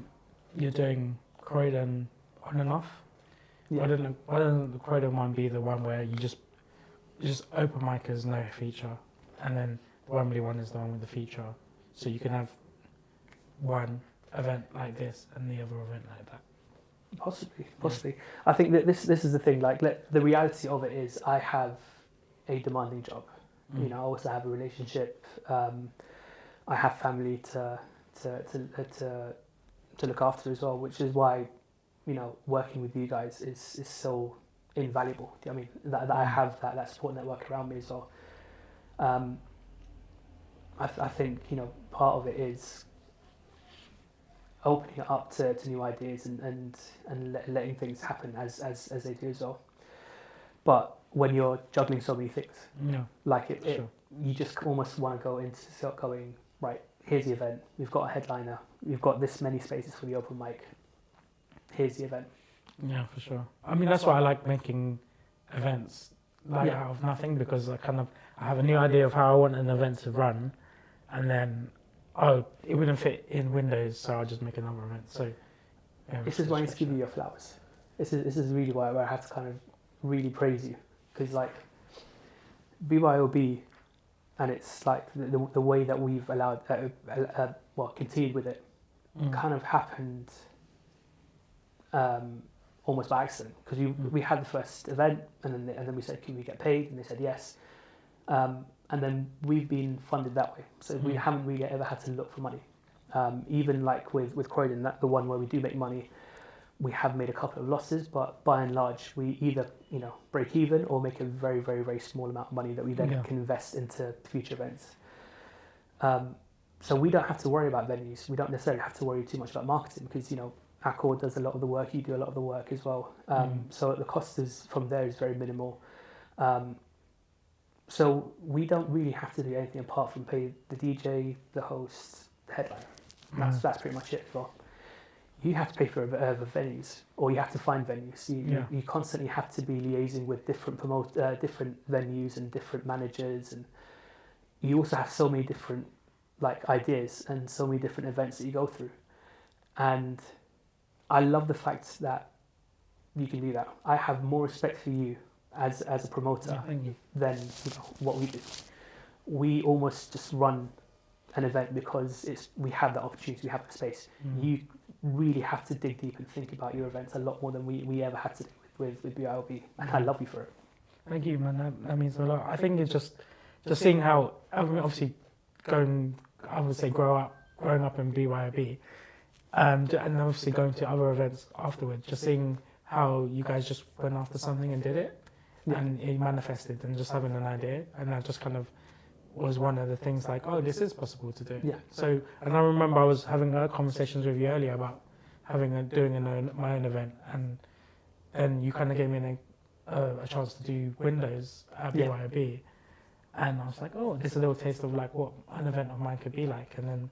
you're doing Croydon on and off. Yeah. Why doesn't the Croydon one be the one where you just open micers, no feature, and then the Wembley one is the one with the feature, so you can have one event like this and the other event like that. Possibly. I think that this is the thing. Like, the reality of it is, I have a demanding job. You know, I also have a relationship. I have family to look after as well, which is why, you know, working with you guys is so invaluable. I mean, that I have that support network around me as well. I think, you know, part of it is opening it up to new ideas and letting things happen as they do as well. But when you're juggling so many things, like you just almost want to go into going, right, here's the event, we've got a headliner, we've got this many spaces for the open mic, here's the event. Yeah, for sure. I mean, that's why I like making events out of nothing, because I have a new idea of how I want an event to run, and then it wouldn't fit in Windows, so I'll just make another event. So this is why I need to give you your flowers. This is really why I have to kind of really praise you, because like BYOB, and it's like the way that we've allowed continued with it, kind of happened almost by accident, because we had the first event, and then we said, can we get paid, and they said yes, and then we've been funded that way, so we haven't really ever had to look for money. Even like with Croydon, the one where we do make money, we have made a couple of losses, but by and large we either, you know, break even or make a very, very, very small amount of money that we then can invest into future events. So we don't have to worry about venues. We don't necessarily have to worry too much about marketing, because, you know, Akor does a lot of the work, you do a lot of the work as well. So the cost from there is very minimal. So we don't really have to do anything apart from pay the DJ, the host, the headliner. That's pretty much it as well. You have to pay for venues, or you have to find venues. You constantly have to be liaising with different different venues and different managers, and you also have so many different like ideas and so many different events that you go through. And I love the fact that you can do that. I have more respect for you as a promoter than, you know, what we do. We almost just run an event because we have that opportunity, we have the space. You really have to dig deep and think about your events a lot more than we ever had to do with BYOB, and I love you for it. Thank you, man. That means a lot. I think it's just seeing how, I mean, obviously, growing up in BYOB, and obviously going to other events afterwards, just seeing how you guys just went after something and did it, and it manifested, and just having an idea, and that just kind of was one of the things like, oh, this is possible to do. Yeah. So, and I remember I was having conversations with you earlier about doing my own event, and then you kind of gave me a chance to do windows at BYOB, and I was like, oh, this is a little taste of like what an event of mine could be like, and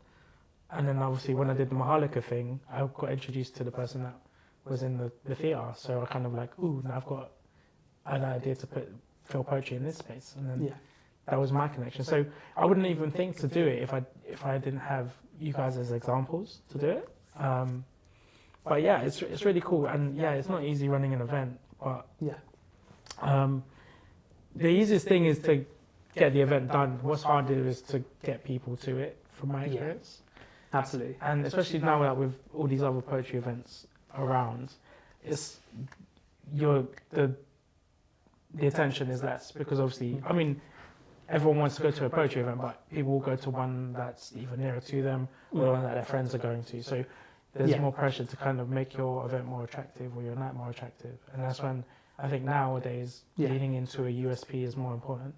then obviously when I did the Mahalika thing, I got introduced to the person that was in the theatre, so I kind of like, ooh, now I've got an idea to feel poetry in this space, and then that was my connection. So I wouldn't even think to do it if I didn't have you guys as examples to do it. But yeah, it's really cool, and yeah, it's not easy running an event, but the easiest thing is to get the event done. What's harder is to get people to it, from my experience. Absolutely. And especially now that with all these other poetry events around, the attention is less, because obviously, I mean, everyone wants to go to a poetry event, but people will go to one that's either nearer to them or one that their friends are going to. So there's more pressure to kind of make your event more attractive or your night more attractive. And that's when I think nowadays leaning into a USP is more important.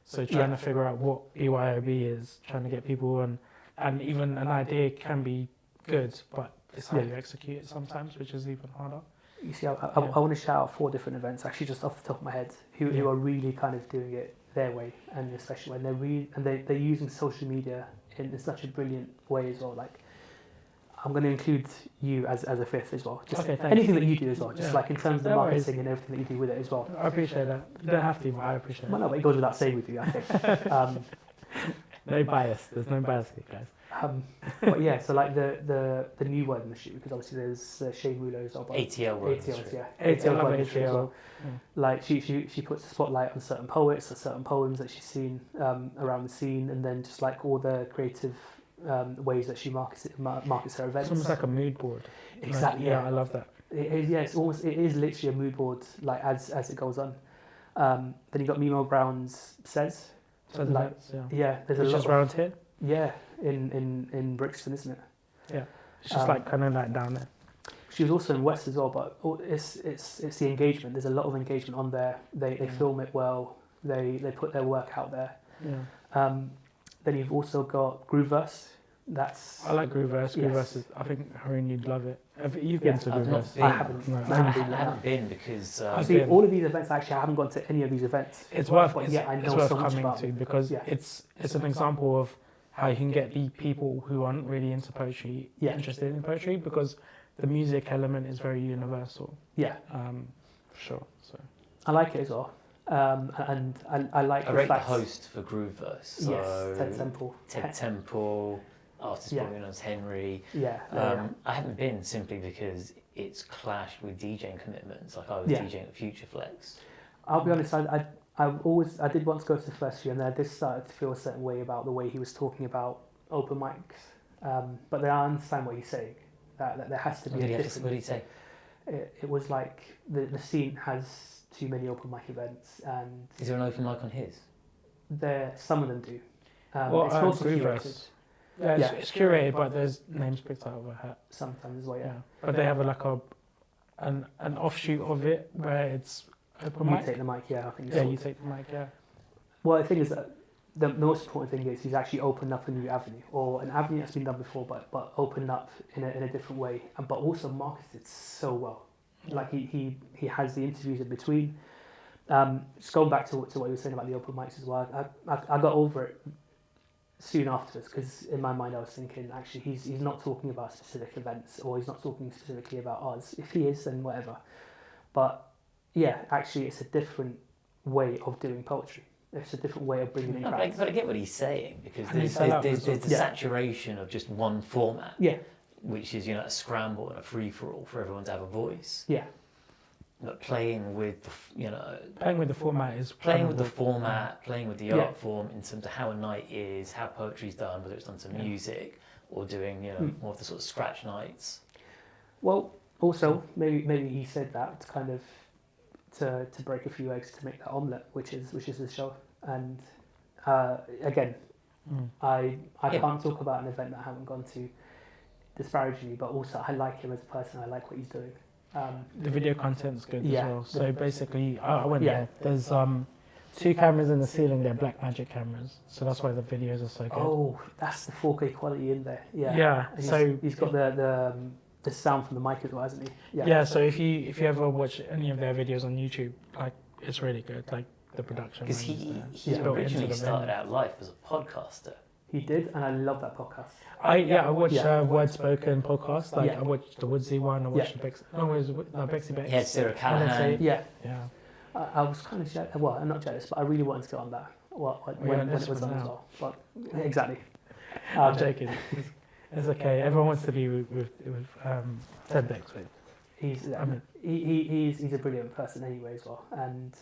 So trying to figure out what BYOB is, trying to get people on, and even an idea can be good, but it's how you execute it sometimes, which is even harder. You see, I want to shout out 4 different events, actually, just off the top of my head, who are really kind of doing it their way, and especially when they're using social media in such a brilliant way as well. Like, I'm going to include you as a 5th as well. Just anything that you do as well, just like in terms of the marketing and everything that you do with it as well. I appreciate that. You don't have to, but I appreciate it. Well, no, but it goes without saying with you, I think. No bias. There's no bias here, guys. But yeah, so like the new word in the shoot, because obviously there's Shane Rouleau's ATL word. ATL word in the shoot as well. Like she puts the spotlight on certain poets or certain poems that she's seen around the scene, and then just like all the creative ways that she markets her events. It's almost like a mood board. Exactly. Like, yeah, I love that. It is, it is literally a mood board, like as it goes on. Then you got Mimo Brown's Says. There's there's which a lot is around here. Yeah, in Brixton, isn't it? Yeah, it's just like kind of like down there. She was also in West as well, but it's the engagement. There's a lot of engagement on there. They film it well. They put their work out there. Yeah. Then you've also got Grooveverse. I like Grooveverse. Grooveverse is, I think, Haroon, you'd love it. You've been to Grooveverse. I haven't. I haven't been because all of these events. Actually, I haven't gone to any of these events. It's worth. I know it's worth so much coming about to because it's an example of how you can get the people who aren't really into poetry interested in poetry, because the music element is very universal. Yeah. Sure. So I like it as well. And I like I rate the host for Grooveverse. So yes, Ted Temple. Artist probably known as Henry. I haven't been simply because it's clashed with DJing commitments. Like I was DJing at Future Flex. I'll be honest, I did want to go to the first few, and then I just started to feel a certain way about the way he was talking about open mics. But then I understand what he's saying. That there has to be a different. What did he say? It was like the scene has too many open mic events, and is there an open mic on his? Some of them do. It's also curated. Yeah, it's curated, but there's names picked out of a hat. Sometimes as well, yeah. But they have an offshoot of it where it's open mic. You take the mic, I think. Yeah, you take the mic, Well, the thing is that the most important thing is he's actually opened up a new avenue, or an avenue that's been done before, but opened up in a different way, but also marketed so well. Like he has the interviews in between. Just going back to what you were saying about the open mics as well, I got over it soon afterwards, because in my mind I was thinking, actually he's not talking about specific events, or he's not talking specifically about us. If he is, then whatever. But yeah, actually it's a different way of doing poetry. It's a different way of bringing in crowds. But I get what he's saying, because there's the saturation of just one format, which is a scramble and a free for all for everyone to have a voice. Yeah. But playing with playing with the format is playing with the format, playing with the art form in terms of how a night is, how poetry's done, whether it's done to music or doing more of the sort of scratch nights. Well, also maybe he said that to kind of to break a few eggs to make that omelette, which is the show. And again, I can't talk about an event that I haven't gone to disparagingly, but also I like him as a person. I like what he's doing. The video content's good as Yeah. well. So basically, I went Yeah. there. There's 2 cameras in the ceiling. They're Blackmagic cameras, so that's why the videos are so good. Oh, that's the 4K quality in there. Yeah. Yeah. And So he's got the sound from the mic as well, hasn't he? yeah. So if you ever watch any of their videos on YouTube, like it's really good. Like the production. Because he It's built into originally the started venue. out life as a podcaster. He did, and I love that podcast. I watched Yeah. Word Spoken podcast. Like Yeah. I watched the Woodsy one. I watched Yeah. the Bex. No, it was Bexy Bex. He had Sarah And Callahan. then Yeah, Yeah. I was kind of jealous. Well, I'm not jealous, but I really wanted to get on that. When it was on as well. But exactly. I'm joking. It's okay. Everyone wants to be with Ted Bexwick. He's I mean- he's a brilliant person anyway as well. And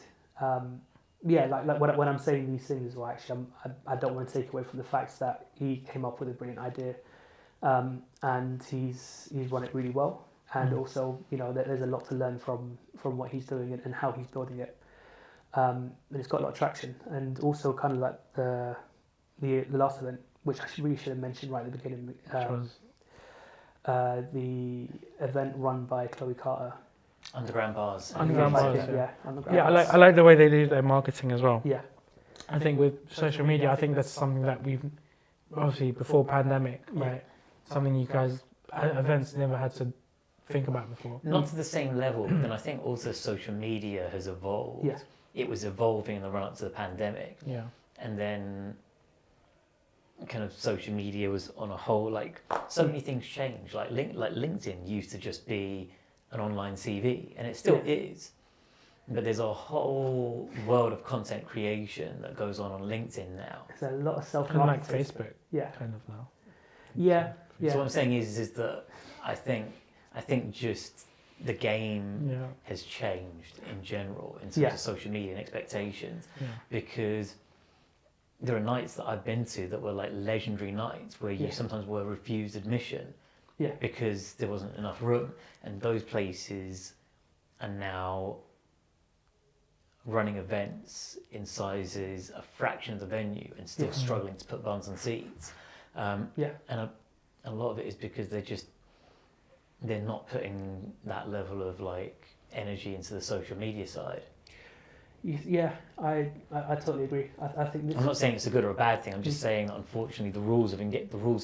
yeah, like when I'm saying these things, well, actually, I don't want to take away from the fact that he came up with a brilliant idea, and he's run it really well. And also, you know, there's a lot to learn from what he's doing and how he's building it. And it's got a lot of traction. And also, kind of like the last event, which I really should have mentioned right at the beginning, Which was the event run by Chloe Carter. Underground bars. Underground bars, Yeah, underground yeah. bars. I like the way they do their marketing as well. Yeah, I think with social media, I think that's something that we've obviously before pandemic, right? Something you guys events never had to think about before. Not to the same level, but then I think also social media has evolved. Yeah. It was evolving in the run-up to the pandemic. Yeah. And then kind of social media was on a whole, like, so many things changed. Like LinkedIn used to just be an online CV, and it still is. But there's a whole world of content creation that goes on LinkedIn now. there's a lot of Kind self-marketing. of like Facebook, Yeah, kind of now. yeah, yeah. So what I'm saying is that I think just the game Yeah. has changed in general in terms Yeah. of social media and expectations, Yeah. because there are nights that I've been to that were like legendary nights where you Yeah. sometimes were refused admission Yeah. because there wasn't enough room, and those places are now running events in sizes a fraction of the venue and still Yeah. struggling to put bums on seats. Yeah. And a lot of it is because they're not putting that level of like energy into the social media side. Yeah, I totally agree. I think this. I'm not saying it's a good or a bad thing. I'm just saying, unfortunately, the rules of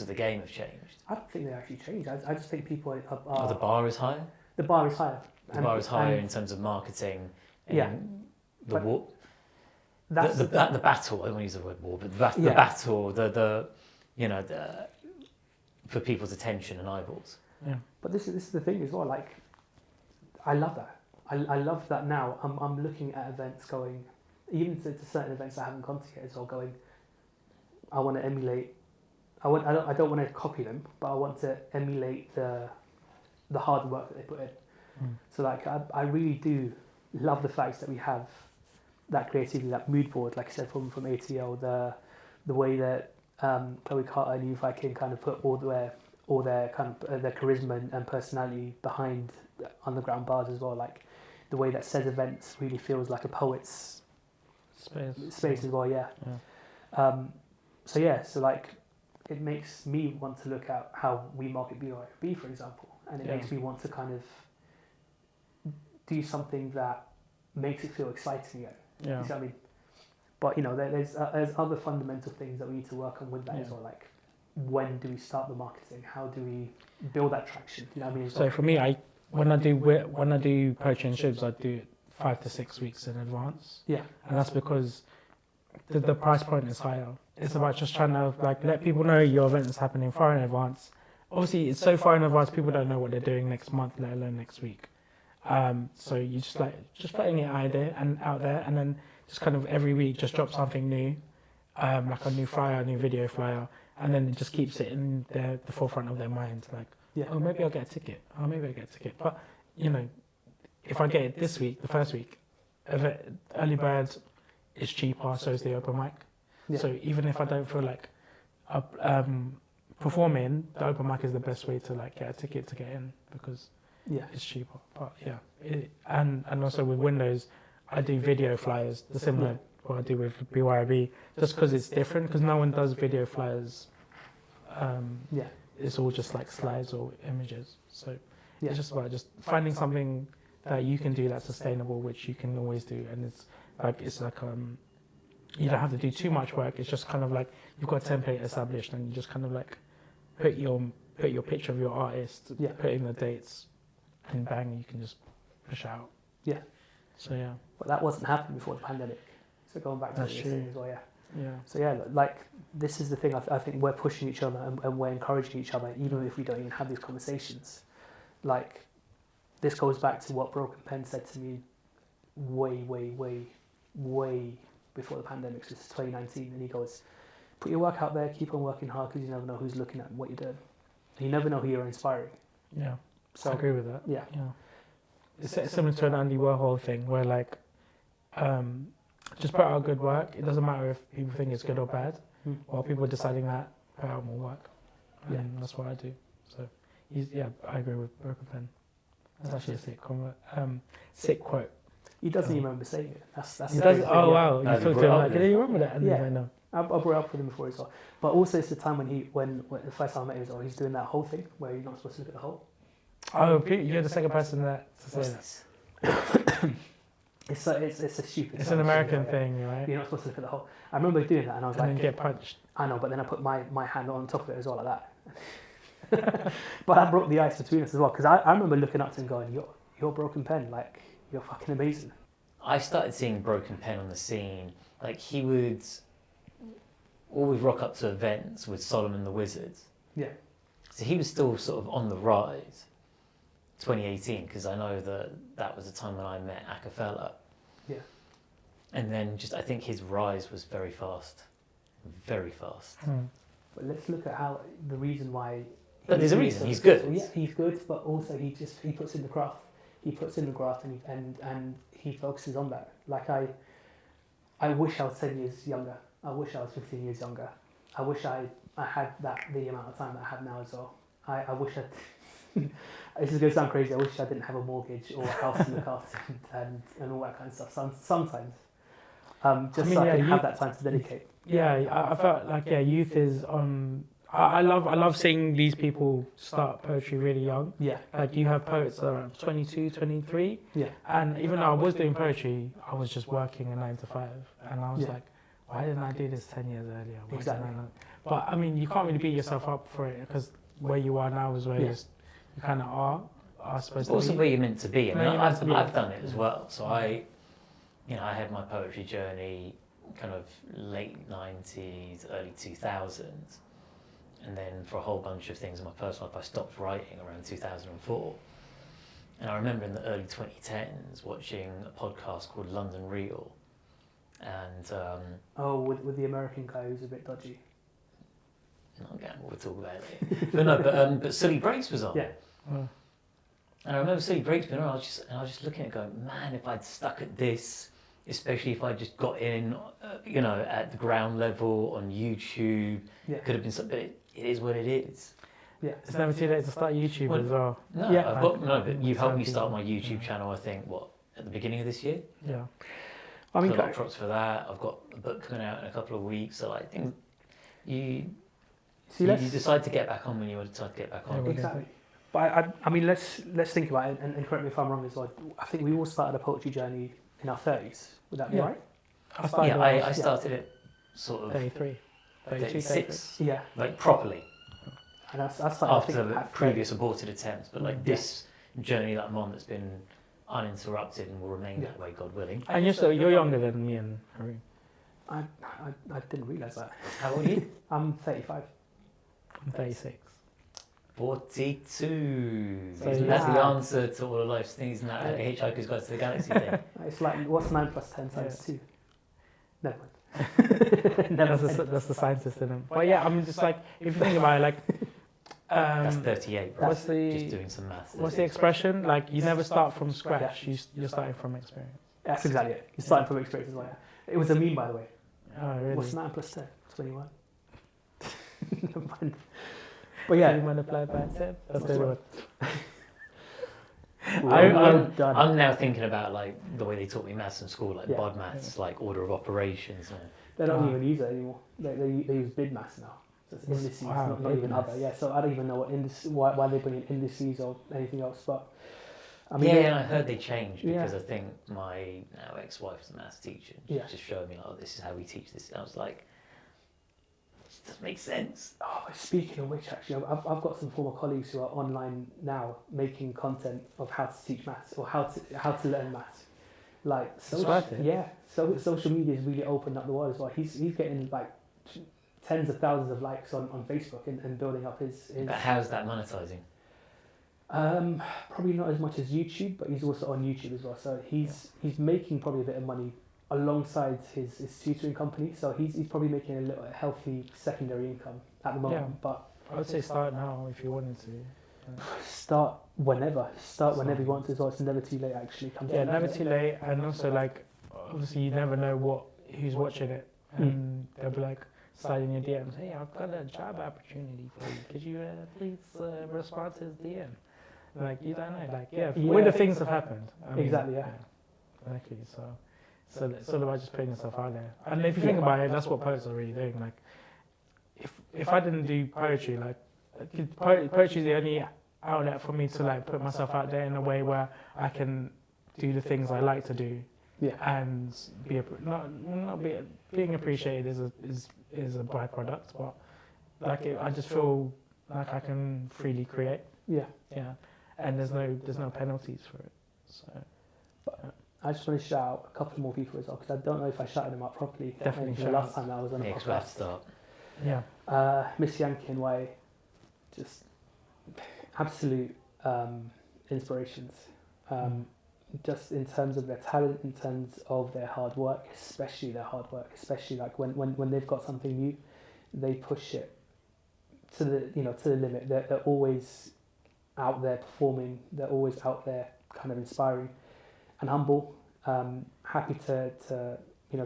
the game have changed. I don't think they actually changed. I just think people are. Oh, the bar is higher. The bar is higher. The bar is higher in terms of marketing. And Yeah. The But war. That's The battle. I don't want to use the word war, but the Yeah. battle. The for people's attention and eyeballs. Yeah. But this is the thing as well. Like, I love that. I love that now. I'm looking at events going, even to certain events I haven't gone to yet as well. Going, I want to emulate. I don't want to copy them, but I want to emulate the hard work that they put in. So like, I really do love the fact that we have that creativity, that mood board, like I said, from ATL, the way that Chloe Carter and E05 can kind of put all their kind of their charisma and personality behind underground bars as well. Like the way that says events really feels like a poet's space as well. Yeah. So like it makes me want to look at how we market BYOB, for example, and it makes me want to kind of do something that makes it feel exciting again. Yeah. You see what I mean? But you know, there's other fundamental things that we need to work on with that as well. Like, when do we start the marketing? How do we build that traction? You know what I mean? So for me, when I do Poetry and Shoobs, I do it 5 to 6 weeks in advance. Yeah. And that's because the price point is higher. It's about just trying to like let people know your event is happening far in advance. Obviously, it's so far in advance, people don't know what they're doing next month, let alone next week. So you just putting it out there, and then just kind of every week just drop something new, like a new flyer, a new video flyer, and then it just keeps it in the forefront of their mind. Like, oh, maybe I'll get a ticket. Oh, maybe I'll get a ticket. But you know, if I get it this week, the first week, early birds is cheaper, so is the open mic. Yeah. So even if I don't feel like performing, the open mic is the best way to like get a ticket to get in, because Yeah. it's cheaper. But yeah, and also with Windows, I do video flyers, the similar what I do with BYOB, just because it's different, because no one does video flyers. Yeah. It's all just like slides or images. So Yeah. it's just about just finding something that you can do that's sustainable, which you can always do, and it's like you don't have to do too much work. It's just kind of like you've got a template established, and you just kind of like put your picture of your artist, Yeah. put in the dates, and bang, you can just push out. Yeah. So yeah. But that wasn't happening before the pandemic. So going back to That's what you're saying true. as well, yeah. Yeah. So yeah, like this is the thing. I think we're pushing each other and we're encouraging each other, even if we don't even have these conversations. Like this goes back to what Broken Pen said to me way before the pandemic. So this is 2019, and he goes, "Put your work out there, keep on working hard, because you never know who's looking at what you're doing. You never know who you're inspiring." Yeah. So I agree with that. yeah, Yeah. It's similar to an Andy Warhol thing, where like, just put out good work. It doesn't matter if people think it's good or bad. Hmm. While people are deciding that, put out more work. And Yeah. that's what I do. So, I agree with Broken Pen. That's actually a sick quote. he doesn't even remember saying it. That's He the does. crazy Oh thing, yeah. wow! You No, talked you to him brought like, it up, do you remember that? And Yeah. he's like, no. I brought it up with him before as well. But also it's the time when the first time I met him, he's doing that whole thing where you're not supposed to look at the whole. Oh, you're the second person to say that. It's a stupid. It's an American thing, right? You're not supposed to look at the whole. I remember doing that, and I was And like, then get punched. I know, but then I put my hand on top of it as well, like that. But that broke the ice between us as well, because I remember looking up to him going, "You're Broken Pen, like you're fucking amazing." I started seeing Broken Pen on the scene. Like he would always rock up to events with Solomon the Wizard. Yeah. So he was still sort of on the rise. 2018, because I know that was the time when I met Akor. Yeah. And then I think his rise was very fast. Very fast. But let's look at how the reason why. But there's a reason, he's good. Yeah, he's good, but also he puts in the craft. He puts in the graft and he focuses on that. Like I wish I was 10 years younger. I wish I was 15 years younger. I wish I had the amount of time that I have now as well. I wish I. This is going to sound crazy. I wish I didn't have a mortgage or a house to look after and all that kind of stuff. Sometimes, just so I can have that time to dedicate. Yeah, I felt like youth is on. I love seeing these people start poetry really young. Yeah, Like you have poets that are 22, 23. yeah, And even though I was doing poetry, I was just working a 9 to 5, and I was Yeah. like, why didn't I do this 10 years earlier? Why Exactly. didn't I not? But I mean, you can't really beat yourself up for it, because where you are now is where Yeah. you kind of are supposed to Also be. where you're meant to be. I Where mean, you're meant to be. I've done it as well. So I had my poetry journey kind of late 90s, early 2000s. And then for a whole bunch of things in my personal life, I stopped writing around 2004. And I remember in the early 2010s watching a podcast called London Real. And with the American guy who's a bit dodgy. again, we'll talk about it later. But Silly Breaks was on. Yeah. Oh. And I remember Silly Breaks being on. I was just looking at it going, man, if I'd stuck at this, especially if I just got in, at the ground level on YouTube, Yeah. could have been something. But it is what it is. Yeah. It's never too late to start YouTube Well, as well. No, Yeah. but you've helped me start my YouTube channel. I think at the beginning of this year. Yeah. I mean, So a lot of props for that. I've got a book coming out in a couple of weeks. So I think you decide to get back on when you decide to get back on. Yeah, exactly. But I mean, let's think about it, and correct me if I'm wrong as well. I think we all started a poetry journey in our 30s. Would that be Yeah. right? I started Yeah, when I I was started it sort of 33, 32, 36, Yeah. like properly. And I started, After the at previous aborted attempts, but like Yeah. this journey that I'm on that's been uninterrupted and will remain that way, God willing. And you're younger than me and Haroon. I didn't realise that. How old are you? I'm 35. I'm 36. 42. So That's the yeah. answer to all of life's things, and that Hitchhiker's Guide to the Galaxy thing. It's like, what's 9 plus 10 times 2? Never mind. That's the scientist in him. But yeah, I mean, just like, if you think about it, like, That's 38, bro. what's Just the doing some maths. what's the expression? Like, you never start from scratch. You're starting from experience. That's exactly it. You're starting from experience as well. It was a meme, by the way. Oh, really? What's 9 plus 10? 21. Never mind. But yeah, So you multiply by 10. That's the That's one. I'm now thinking about like the way they taught me maths in school, like bod maths, like order of operations. They don't even use it anymore. They use bid maths now. So it's indices, not even other. Yeah, so I don't even know why they bring in indices or anything else. But I mean, and I heard they changed because I think my now ex-wife's a maths teacher. She just showed me, like, oh, this is how we teach this. And I was like, this doesn't make sense. Oh, speaking of which, actually, I've got some former colleagues who are online now making content of how to teach maths or how to learn maths. Like, social media has really opened up the world as well. He's getting like tens of thousands of likes on Facebook and building up his. But how's that monetizing? Probably not as much as YouTube, but he's also on YouTube as well. So he's making probably a bit of money alongside his tutoring company. So he's probably making a little healthy secondary income at the moment. Yeah. But I would say start now if you wanted to. Start whenever you want to as well. It's never too late, actually. Never too late. And also, like, obviously you never know who's watching it, and they'll be like sliding your DMs. Hey, I've got a job opportunity for you. Could you please respond to his DM? Like, you don't know. Like, when the things have happened. Exactly. Exactly. So it's all about just putting yourself out there. And if you think about it, that's what poets are really doing. Like, if I didn't do poetry, like, poetry is the only outlet for me to like put myself out there in a way where I can do the things I like to do, and being appreciated is a byproduct, but like I just feel like I can freely create. And there's no penalties for it. So, I just want to shout out a couple more people as well, because I don't know if I shouted them out properly. Definitely the last time that I was on the podcast. Start. Miss Yankee and Way, just absolute inspirations. Just in terms of their talent, in terms of their hard work, especially like when they've got something new, they push it to the limit. They're always out there performing. They're always out there, kind of inspiring and humble. Happy to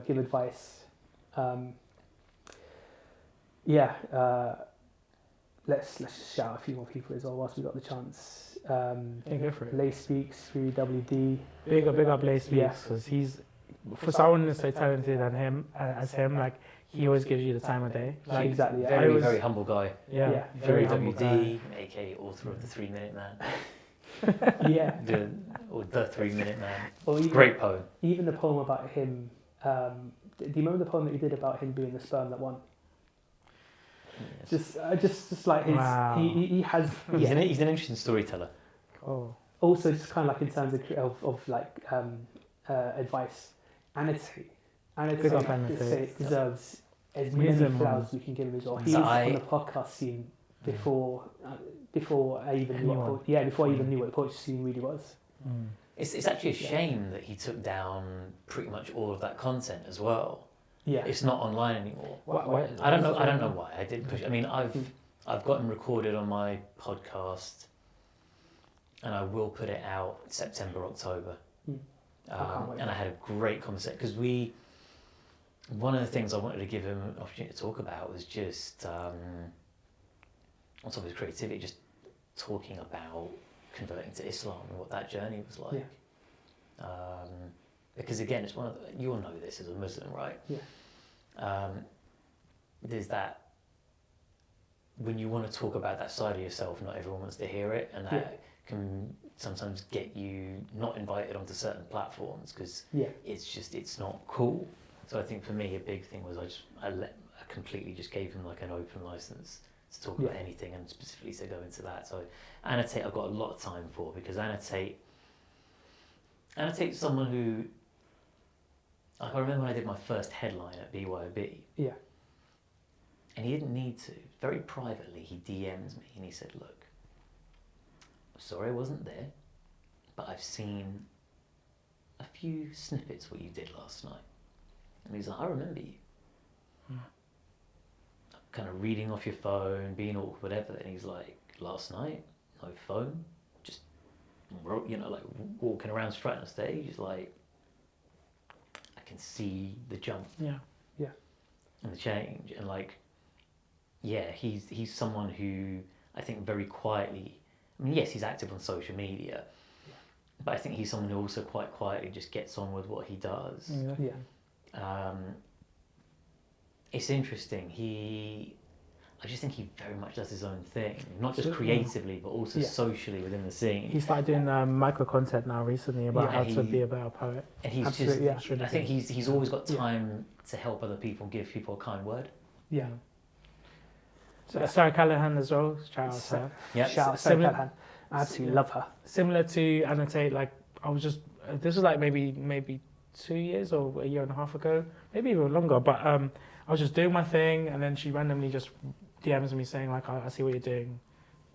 give advice. Let's just shout out a few more people as well whilst we got the chance. Go for it. Lay Speaks, 3WD. Big up Lay Speaks, because he's, for someone as so talented as him, like, he always gives you the time of day. Like, exactly. Very humble guy. Very humble WD, aka author of the 3 Minute Man. The 3 Minute Man. Great poem. Even the poem about him. Do you remember the poem that you did about him being the sperm that won? Yes. Just like his, he has. He's an interesting storyteller. Oh. Also, just kind of like in terms of like advice, annotate. It deserves as many flowers we can give him as well. He was on the podcast scene before I even knew what the poetry scene really was. It's actually a shame that he took down pretty much all of that content as well. Yeah, it's not online anymore. Why? I don't know why. I did push. I mean, I've got him recorded on my podcast, and I will put it out September, October. And I had a great conversation because one of the things I wanted to give him an opportunity to talk about was just on top of his creativity, just talking about converting to Islam and what that journey was like. Because again, it's one of you all know this as a Muslim, right? There's that when you want to talk about that side of yourself, not everyone wants to hear it, and that can sometimes get you not invited onto certain platforms because it's not cool. So I think for me a big thing was I completely just gave him like an open license to talk about anything, and specifically to go into that. So Annotate I've got a lot of time for, because Annotate's someone who, I remember when I did my first headline at BYOB. And he didn't need to. Very privately, he DMs me and he said, look, I'm sorry I wasn't there, but I've seen a few snippets what you did last night. And he's like, I remember you. Kind of reading off your phone, being awkward, whatever. And he's like, last night, no phone, just, like walking around straight on stage. He's like, I can see the jump. And the change. And like, he's someone who I think very quietly, I mean, yes, he's active on social media, but I think he's someone who also quite quietly just gets on with what he does. Yeah. It's interesting. I just think he very much does his own thing, not just creatively, but also socially within the scene. He started doing micro content now recently about how to be a better poet. And he's Absolutely, just, I think he's always got time to help other people, give people a kind word. Yeah. So Sarah Callahan as well. Shout out to her. Yeah. Shout out Sarah Callahan. I absolutely love her. Similar to Annotate, like I was just this was like maybe 2 years or a year and a half ago, maybe even longer. But I was just doing my thing, and then she randomly just DMs me saying like, I see what you're doing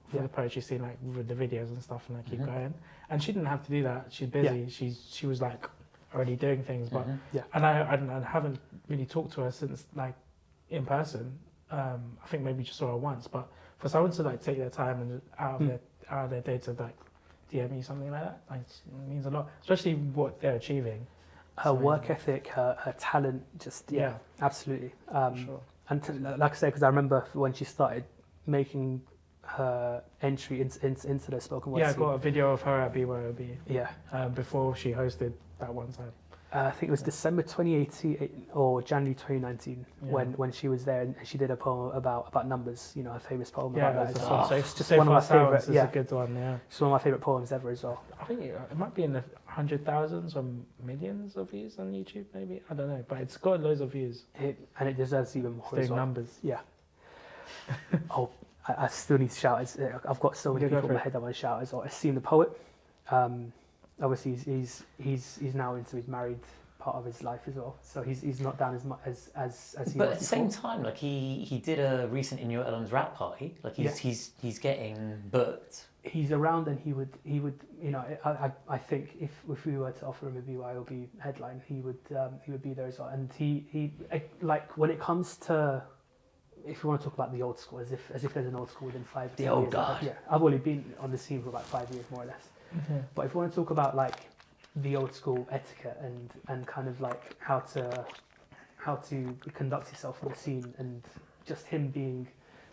for the poetry scene, like with the videos and stuff, and I keep going. And she didn't have to do that. She's busy. She was like already doing things, but and I haven't really talked to her since like in person. I think maybe just saw her once, but for someone to like take their time and out of their day to like DM me something like that, like it means a lot, especially what they're achieving. Her work ethic, her talent, just absolutely. Sure. And like I said, because I remember when she started making her entry into the spoken word Yeah, I scene. got a video of her at BYOB. Yeah. Before she hosted that one time. I think it was December 2018 or January 2019 when she was there, and she did a poem about numbers. You know, her famous poem about that. So it's just one of my favorite. It's a good one. Yeah, it's one of my favorite poems ever as well. I think it might be in the 100,000s or millions of views on YouTube. Maybe I don't know, but it's got loads of views. And it deserves even more as well. Numbers. Yeah. I still need to shout. I've got so many people in my head that I want to shout as well. Esteem the Poet. Obviously, he's now into his married part of his life as well. So he's not down as much as he was. But at the same time, like he did a recent In Your Ellen's rap party. Like he's getting booked. He's around, and he would you know, I think if we were to offer him a BYOB headline, he would be there as well. And he like when it comes to, if you want to talk about the old school, as if there's an old school within 5 years. The old guard. Yeah, I've only been on the scene for about 5 years, more or less. Mm-hmm. But if you want to talk about like the old school etiquette and kind of like how to conduct yourself on the scene, and just him being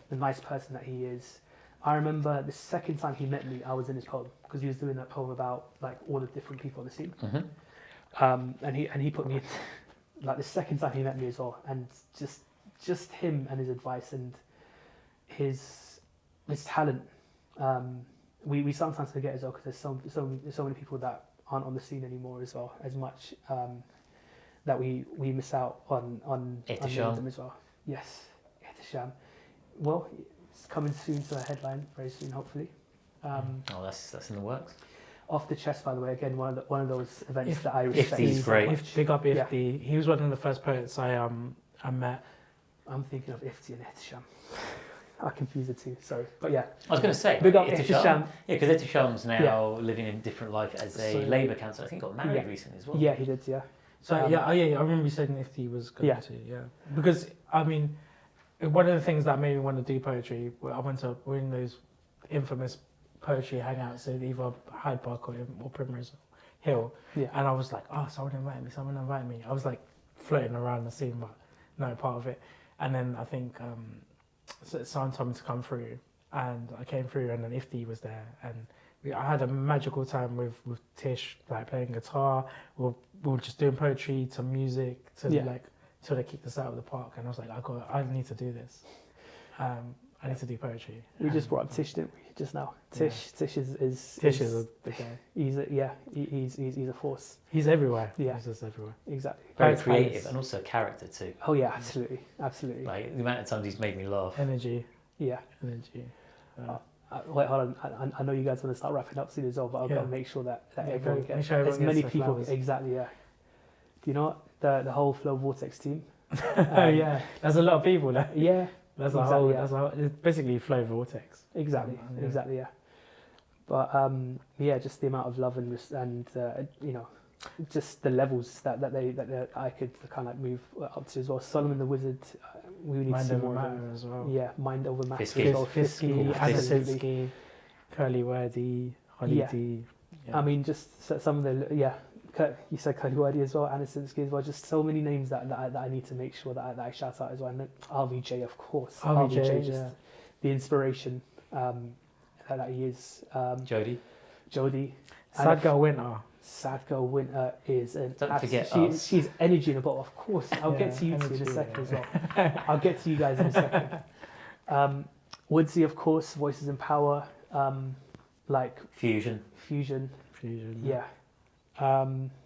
the nice person that he is. I remember the second time he met me, I was in his poem, because he was doing that poem about like all the different people on the scene. And he put me in, like the second time he met me as well, and just him and his advice and his talent. We sometimes forget as well, because there's so many people that aren't on the scene anymore as well, as much that we miss out on them as well. Yes, Ehtisham. Well, it's coming soon to a headline very soon, hopefully. That's in the works. Off the chest, by the way, again one of those events that I respect. Ifti's great. Big up Ifti. He was one of the first poets I met. I'm thinking of Ifti and Ehtisham. I confuse the two, sorry. But yeah. I was going to say, big up Ehtisham. Ehtisham. Yeah, because Ehtisham's now living a different life as a Labour councillor. I think he got married recently as well. Yeah, he did, yeah. So I remember you saying Ifti was going to, Because, I mean, one of the things that made me want to do poetry, I went to one of those infamous poetry hangouts at either Hyde Park or Primrose Hill. Yeah. And I was like, someone invited me. I was like floating around the scene, but no part of it. And then I think someone told me to come through, and I came through, and then Ifti was there, and I had a magical time with Tish, like playing guitar. We were just doing poetry to music till they kicked us out of the park, and I was like, I need to do this. I need to do poetry. We just brought up Tish, didn't we? Just now. Tish is a big guy. He's a force. He's everywhere. Yeah, he's just everywhere. Very Very creative and also a character too. Oh yeah, absolutely. Like the amount of times he's made me laugh. Energy. Yeah. Energy. Wait, hold on. I know you guys want to start wrapping up soon as well, but I've got to make sure that everyone gets sure as many gets people. flowers. Exactly. Yeah. Do you know what? The whole Flow Vortex team. Yeah. There's a lot of people there. Yeah. That's a whole. It's basically Flow Vortex. Exactly. Yeah. But just the amount of love and you know, just the levels that I could kind of like move up to as well. Solomon the Wizard. We need to see more of him as well. Yeah, Mind Over Matter. Fisky, Anasitsky, Curly Wordy, Holly D. Yeah. I mean, just some of the you said Curly Wordy as well, Anasitsky as well. Just so many names that I need to make sure that I shout out as well. And RVJ, of course. RVJ, just the inspiration that he is. Jody. Sad Girl Winter. Sad Girl Winter is an Don't forget us. she's energy in a bottle. Of course, I'll get to you two in a second as well. I'll get to you guys in a second. Woodsy, of course, Voices in Power, like Fusion. Fusion. Yeah.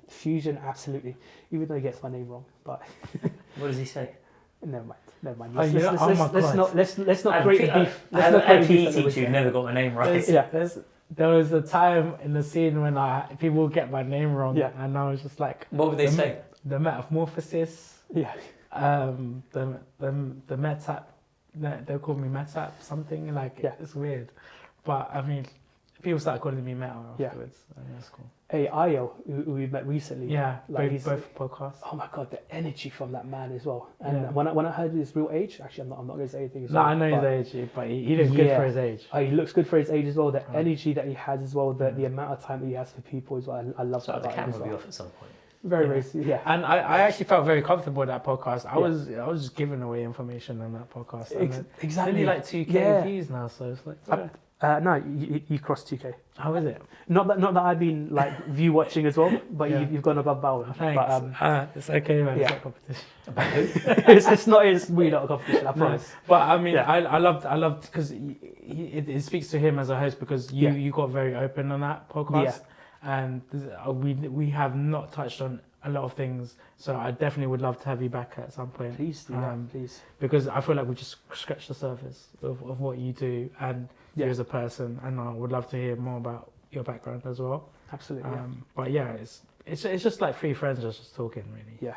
Fusion, absolutely. Even though he gets my name wrong, but What does he say? never mind. Let's not And create a beef. Let's not create a beef. PE teacher who never got my name right. There was a time in the scene when people would get my name wrong, Yeah. and I was just like, What would they say? The Metamorphosis, Yeah. the Metap, they call me Metap something, like, Yeah. it's weird. But I mean, people started calling me Meta Yeah. afterwards, and that's cool. Hey, Ayo, who we met recently. Yeah, like both podcasts. Oh my god, the energy from that man as well. And Yeah. when I heard his real age, actually, I'm not going to say anything. No, I know his age, but he looks good for his age. Oh, he looks good for his age as well. The energy that he has as well, the amount of time that he has for people as well. I love So that the about him camera as will be well. off at some point. Very, yeah. And I actually felt very comfortable with that podcast. I was just giving away information on that podcast. And Exactly. Only like 2K views now, so it's like. No, you crossed 2K. How is it? Not that I've been like view watching as well, but Yeah. you've gone above bound. Thanks. But, It's okay, man. yeah. It's not competition. it's really not a competition. I promise. But I mean, Yeah. I loved because it speaks to him as a host, because you got very open on that podcast, and we have not touched on a lot of things. So I definitely would love to have you back at some point. Please do that, please. Because I feel like we just scratched the surface of what you do and you as a person, and I would love to hear more about your background as well. Absolutely. But yeah, it's just like three friends just talking, really. Yeah.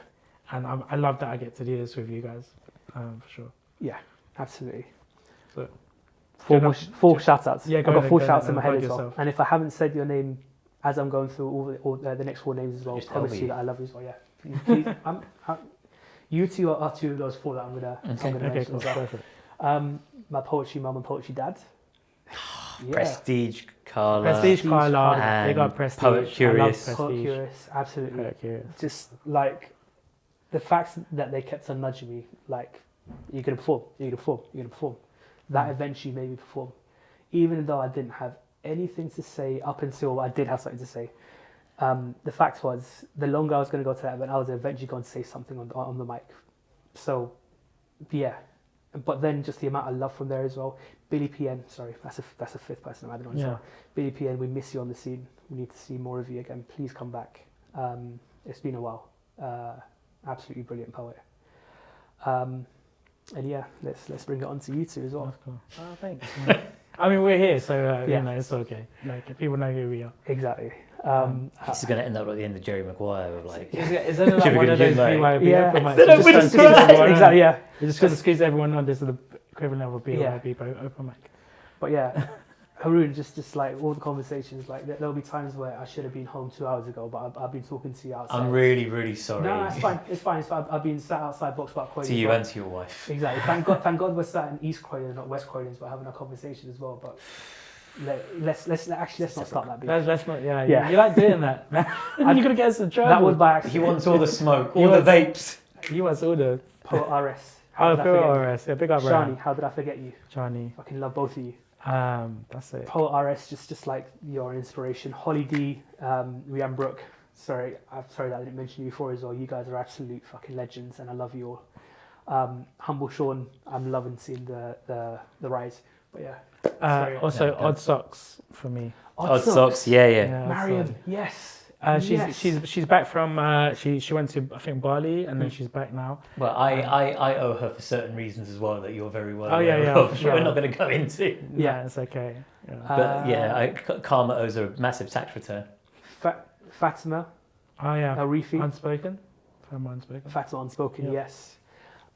And I love that I get to do this with you guys, for sure. Yeah, absolutely. So, Four shout outs. Yeah, I've got four go shouts ahead in my and head plug as well. yourself. And if I haven't said your name as I'm going through all the next four names as well, I Just promise tell you me. that I love you as well. Yeah. Please, you two are two of those four that I'm gonna mention cool. as well. Perfect. My poetry mum and poetry dad. Yeah. Prestige, Karlla. Prestige, Karlla. and They got Prestige. Poet Curious. I love Poet Prestige. Curious, absolutely. Poet Curious. Just like the fact that they kept on nudging me, like, you're going to perform, you're going to perform, you're going to perform. That eventually made me perform. Even though I didn't have anything to say up until I did have something to say. The fact was, the longer I was going to go to that event, I was eventually going to say something on the mic. So, yeah. But then just the amount of love from there as well. Billy PN, sorry, that's a fifth person I'm adding on as well. Billy PN, we miss you on the scene. We need to see more of you again. Please come back. It's been a while. Absolutely brilliant poet. And yeah, let's bring it on to you two as well. That's cool. Oh, thanks. I mean, we're here, so you know, it's okay. Like, people know who we are. Exactly. This is going to end up like the end of Jerry Maguire with like. Is that like Should we one go of to those gym, like- BYOB open mics? No, You we just just don't squeeze everyone in. exactly, yeah. You just got to squeeze everyone on. This is the equivalent of a BYOB open mic. But yeah, Haroon, just like all the conversations, like there'll be times where I should have been home 2 hours ago, but I've been talking to you outside. I'm really, really sorry. No, it's fine. It's fine. I've been sat outside Box Park Croydon. To you and to your wife. Exactly. Thank God we're sat in East Croydon, not West Croydon, but having a conversation as well. But let's not start that beef. Let's not. Yeah. Yeah. You like doing that. You're gonna get us in trouble. That was by accident. He wants all the smoke, He all the wants- vapes. You was all the. Poet RS. Oh, How did I forget you? PRS. Yeah, big up, Shani, Ryan. how did I forget you? Johnny. Fucking love both of you. That's it. Poet RS, just like your inspiration. Holly D, Rianne Brooke. Sorry that I didn't mention you before as well. You guys are absolute fucking legends, and I love you all. Humble Sean, I'm loving seeing the rise. But yeah. Also, Yeah, Odd Socks for me. Odd socks, yeah. Marion, yes. She's back from she went to, I think, Bali, and then she's back now. Well, I owe her for certain reasons as well that you're very well yeah, aware yeah, of. for sure. We're not going to go into. Yeah. It's okay. Yeah. But yeah, Karma owes her a massive tax return. Fatima Oh yeah. Arifi. Unspoken. From Unspoken. Fatima Unspoken, Yeah. yes.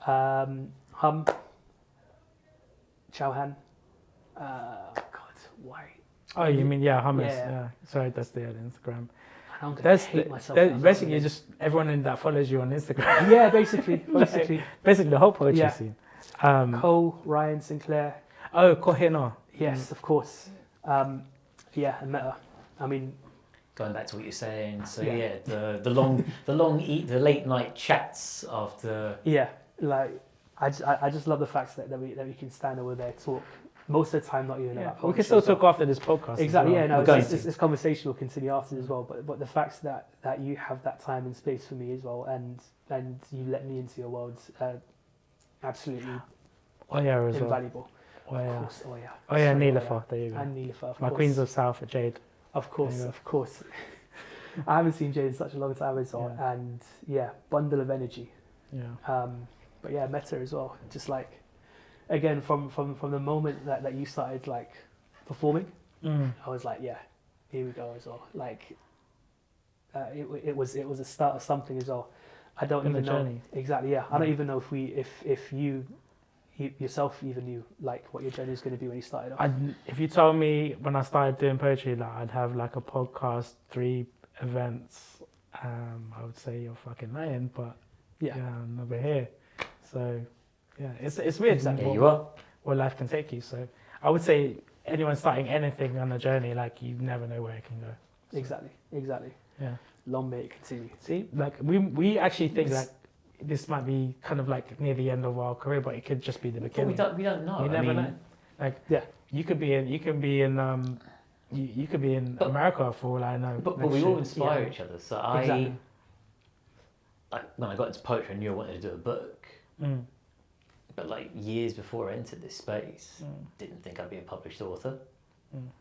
Hum. Chauhan. God, why? Oh, you mean hummus? Yeah. Yeah. Sorry, that's the Instagram. I'm gonna That's hate myself. basically just everyone that follows you on Instagram. Yeah, basically. Basically the whole poetry Yeah. scene. Cole, Ryan, Sinclair. Oh, Kohino. Yes, of course. Yeah, and Meta. I mean, Going back to what you're saying, so Yeah. the late night chats after. yeah, like I just love the fact that we can stand over there, talk. Most of the time, not even about poetry. We can still talk after this podcast. Exactly, as well. yeah, no, this conversation will continue after as well. But the fact that you have that time and space for me as well, and you let me into your world, absolutely Oya as well. invaluable. Oya. Of course, Oya. Oya and Sorry, Niloufar, there you go. And Niloufar, of My course. Queens of South, Jade. Of course, There you go. of course. I haven't seen Jade in such a long time as well, Yeah. and yeah, bundle of energy. Yeah. But yeah, Meta as well. Just like, again, from the moment that you started like performing, I was like, yeah, here we go as well. Like, it was a start of something as well. I don't In the even know journey. exactly. Yeah, I don't even know if you yourself even knew like what your journey was going to be when you started off. If you told me when I started doing poetry that I'd have like a podcast, 3 events, I would say you're fucking lying, but yeah, I'm over here. So yeah, it's weird. Exactly. Yeah, you are. Where life can take you. So I would say anyone starting anything on a journey, like you never know where it can go. Exactly. Yeah. Long may it continue. See, like we actually think like this might be kind of like near the end of our career, but it could just be the But beginning. we don't know. You never know. Like Yeah. you could be in But- America for all I know. But next we year. all inspire Yeah. each other. So Exactly. like when I got into poetry, I knew I wanted to do a book. Mm. But like years before I entered this space, didn't think I'd be a published author.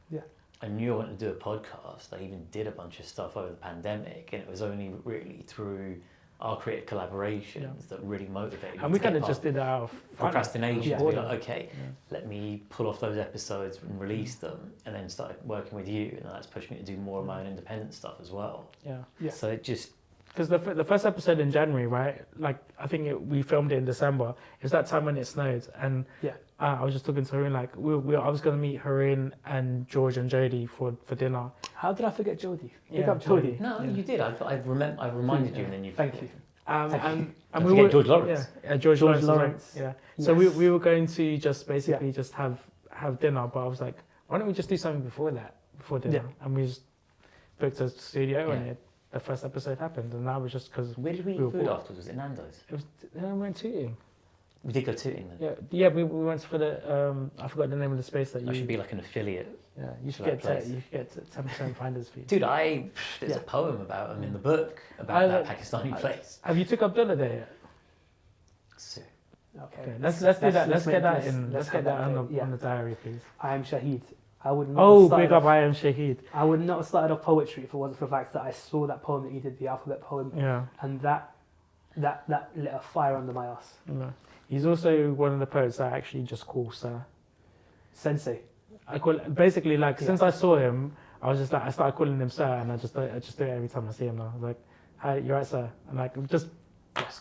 Yeah. I knew I wanted to do a podcast. I even did a bunch of stuff over the pandemic, and it was only really through our creative collaborations that really motivated me. And we to kind get of just past did that out of fun. procrastination. Yeah. To be like, okay, let me pull off those episodes and release them, and then started working with you, and that's pushed me to do more of my own independent stuff as well. Yeah. Yeah. So it just Because the first episode in January, right? Like I think we filmed it in December. It was that time when it snowed, and Yeah. I was just talking to Haroon. Like I was going to meet Haroon and George and Jodie for dinner. How did I forget Jodie? Pick Yeah, up Jodie. no, you did. I reminded you, and then you. Thank you. And Don't we forget were George Lawrence. Yeah, George Lawrence. Lawrence. Yeah. So Yes. we were going to just basically just have dinner, but I was like, why don't we just do something before dinner? Yeah. And we just booked a studio, and Yeah. the first episode happened, and that was just because Where did we eat We were food bored. afterwards? Was it Nando's? we went tooting. We did go tooting then. Yeah, we went for the I forgot the name of the space that I you. should be like an affiliate. Yeah, you should for get that place. 10% finders fee. Dude, there's a poem about him in the book about that Pakistani place. Have you took Abdulla there yet? So, Okay. Let's do that. Let's get that in. let's Let's have get that that on the diary, please. I am Shahid. I would not. Oh, have started big up! off- I am Shahid. I would not have started off poetry if it wasn't for the fact that I saw that poem that you did, the alphabet poem, Yeah. and that lit a fire under my ass. No. He's also one of the poets that I actually just call Sir. Sensei. I call basically like Yeah. since I saw him, I was just like I started calling him Sir, and I just do it every time I see him now. Like, hi, you're right, Sir, and like just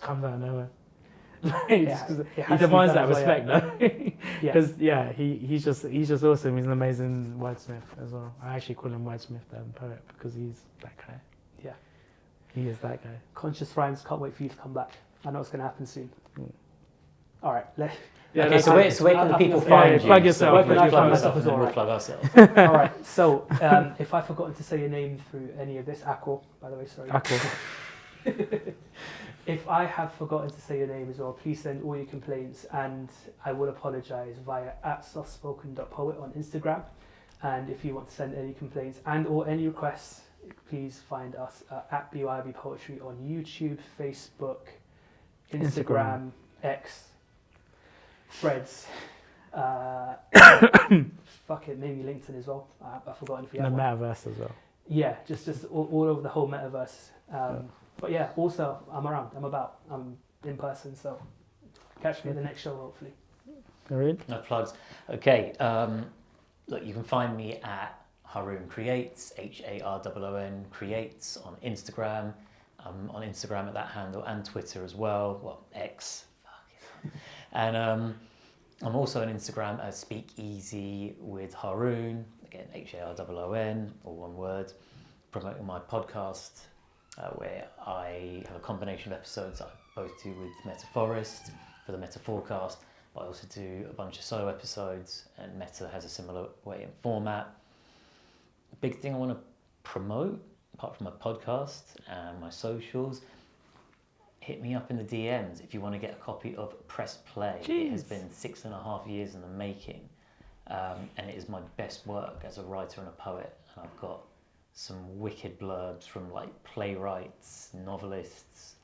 comes out of nowhere. Like, Yeah, just 'cause it he has to be demands done that as well, respect, though. Yeah. Because he's just awesome. He's an amazing wordsmith as well. I actually call him wordsmith than poet because he's that guy. Yeah. He is that guy. Conscious Rhymes, can't wait for you to come back. I know it's going to happen soon. All right. Yeah, okay, so where can the people find you? plug yourself. So we Where can can I plug find myself myself and as then well, we'll right? plug ourselves. All right. So if I've forgotten to say your name through any of this, Akor, by the way, sorry. Akor. If I have forgotten to say your name as well, please send all your complaints, and I will apologise via @softspoken.poet on Instagram. And if you want to send any complaints and or any requests, please find us at BYOB Poetry on YouTube, Facebook, Instagram. X, Threads, fuck it, maybe LinkedIn as well. I've forgotten if you And have the one. metaverse as well. Yeah, just all over the whole metaverse. But yeah, also I'm around. I'm in person, so catch me at the next show, hopefully. Haroon? No plugs. Okay. Look, you can find me at Haroon Creates, HAROON Creates on Instagram. I'm on Instagram at that handle and Twitter as well. Well, X. Fuck it. And I'm also on Instagram as Speakeasy with Haroon. Again, HAROON, all one word. Promoting my podcast, where I have a combination of episodes that I both do with Metaforecast for the Metaforecast, but I also do a bunch of solo episodes, and Meta has a similar way in format. The big thing I want to promote, apart from my podcast and my socials, hit me up in the DMs if you want to get a copy of Press Play. Jeez. It has been 6.5 years in the making, and it is my best work as a writer and a poet. And I've got some wicked blurbs from like playwrights, novelists,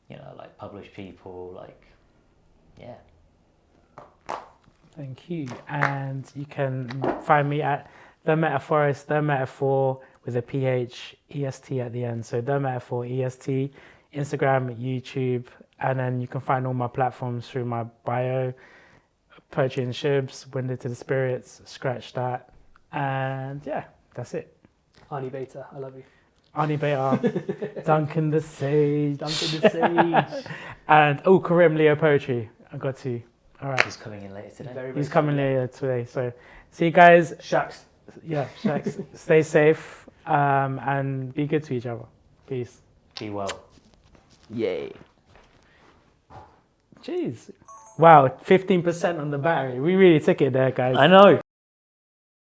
you know, like published people, like, yeah. Thank you. And you can find me at The Metaphorest, The Metaphor with a PH, EST at the end. So The Metaphor, EST, Instagram, YouTube, and then you can find all my platforms through my bio, Poetry and Shoobs, Window to the Spirits, Scratch That. And yeah, that's it. Arnie Beta, I love you. Arnie Beta, Duncan the Sage. Duncan the Sage. And, Karim Leo Poetry. I got to. All right. He's coming in later today. Very, He's very coming soon. later today. So see you guys. Shacks. Yeah, Shacks. Stay safe and be good to each other. Peace. Be well. Yay. Jeez. Wow, 15% on the battery. We really took it there, guys. I know.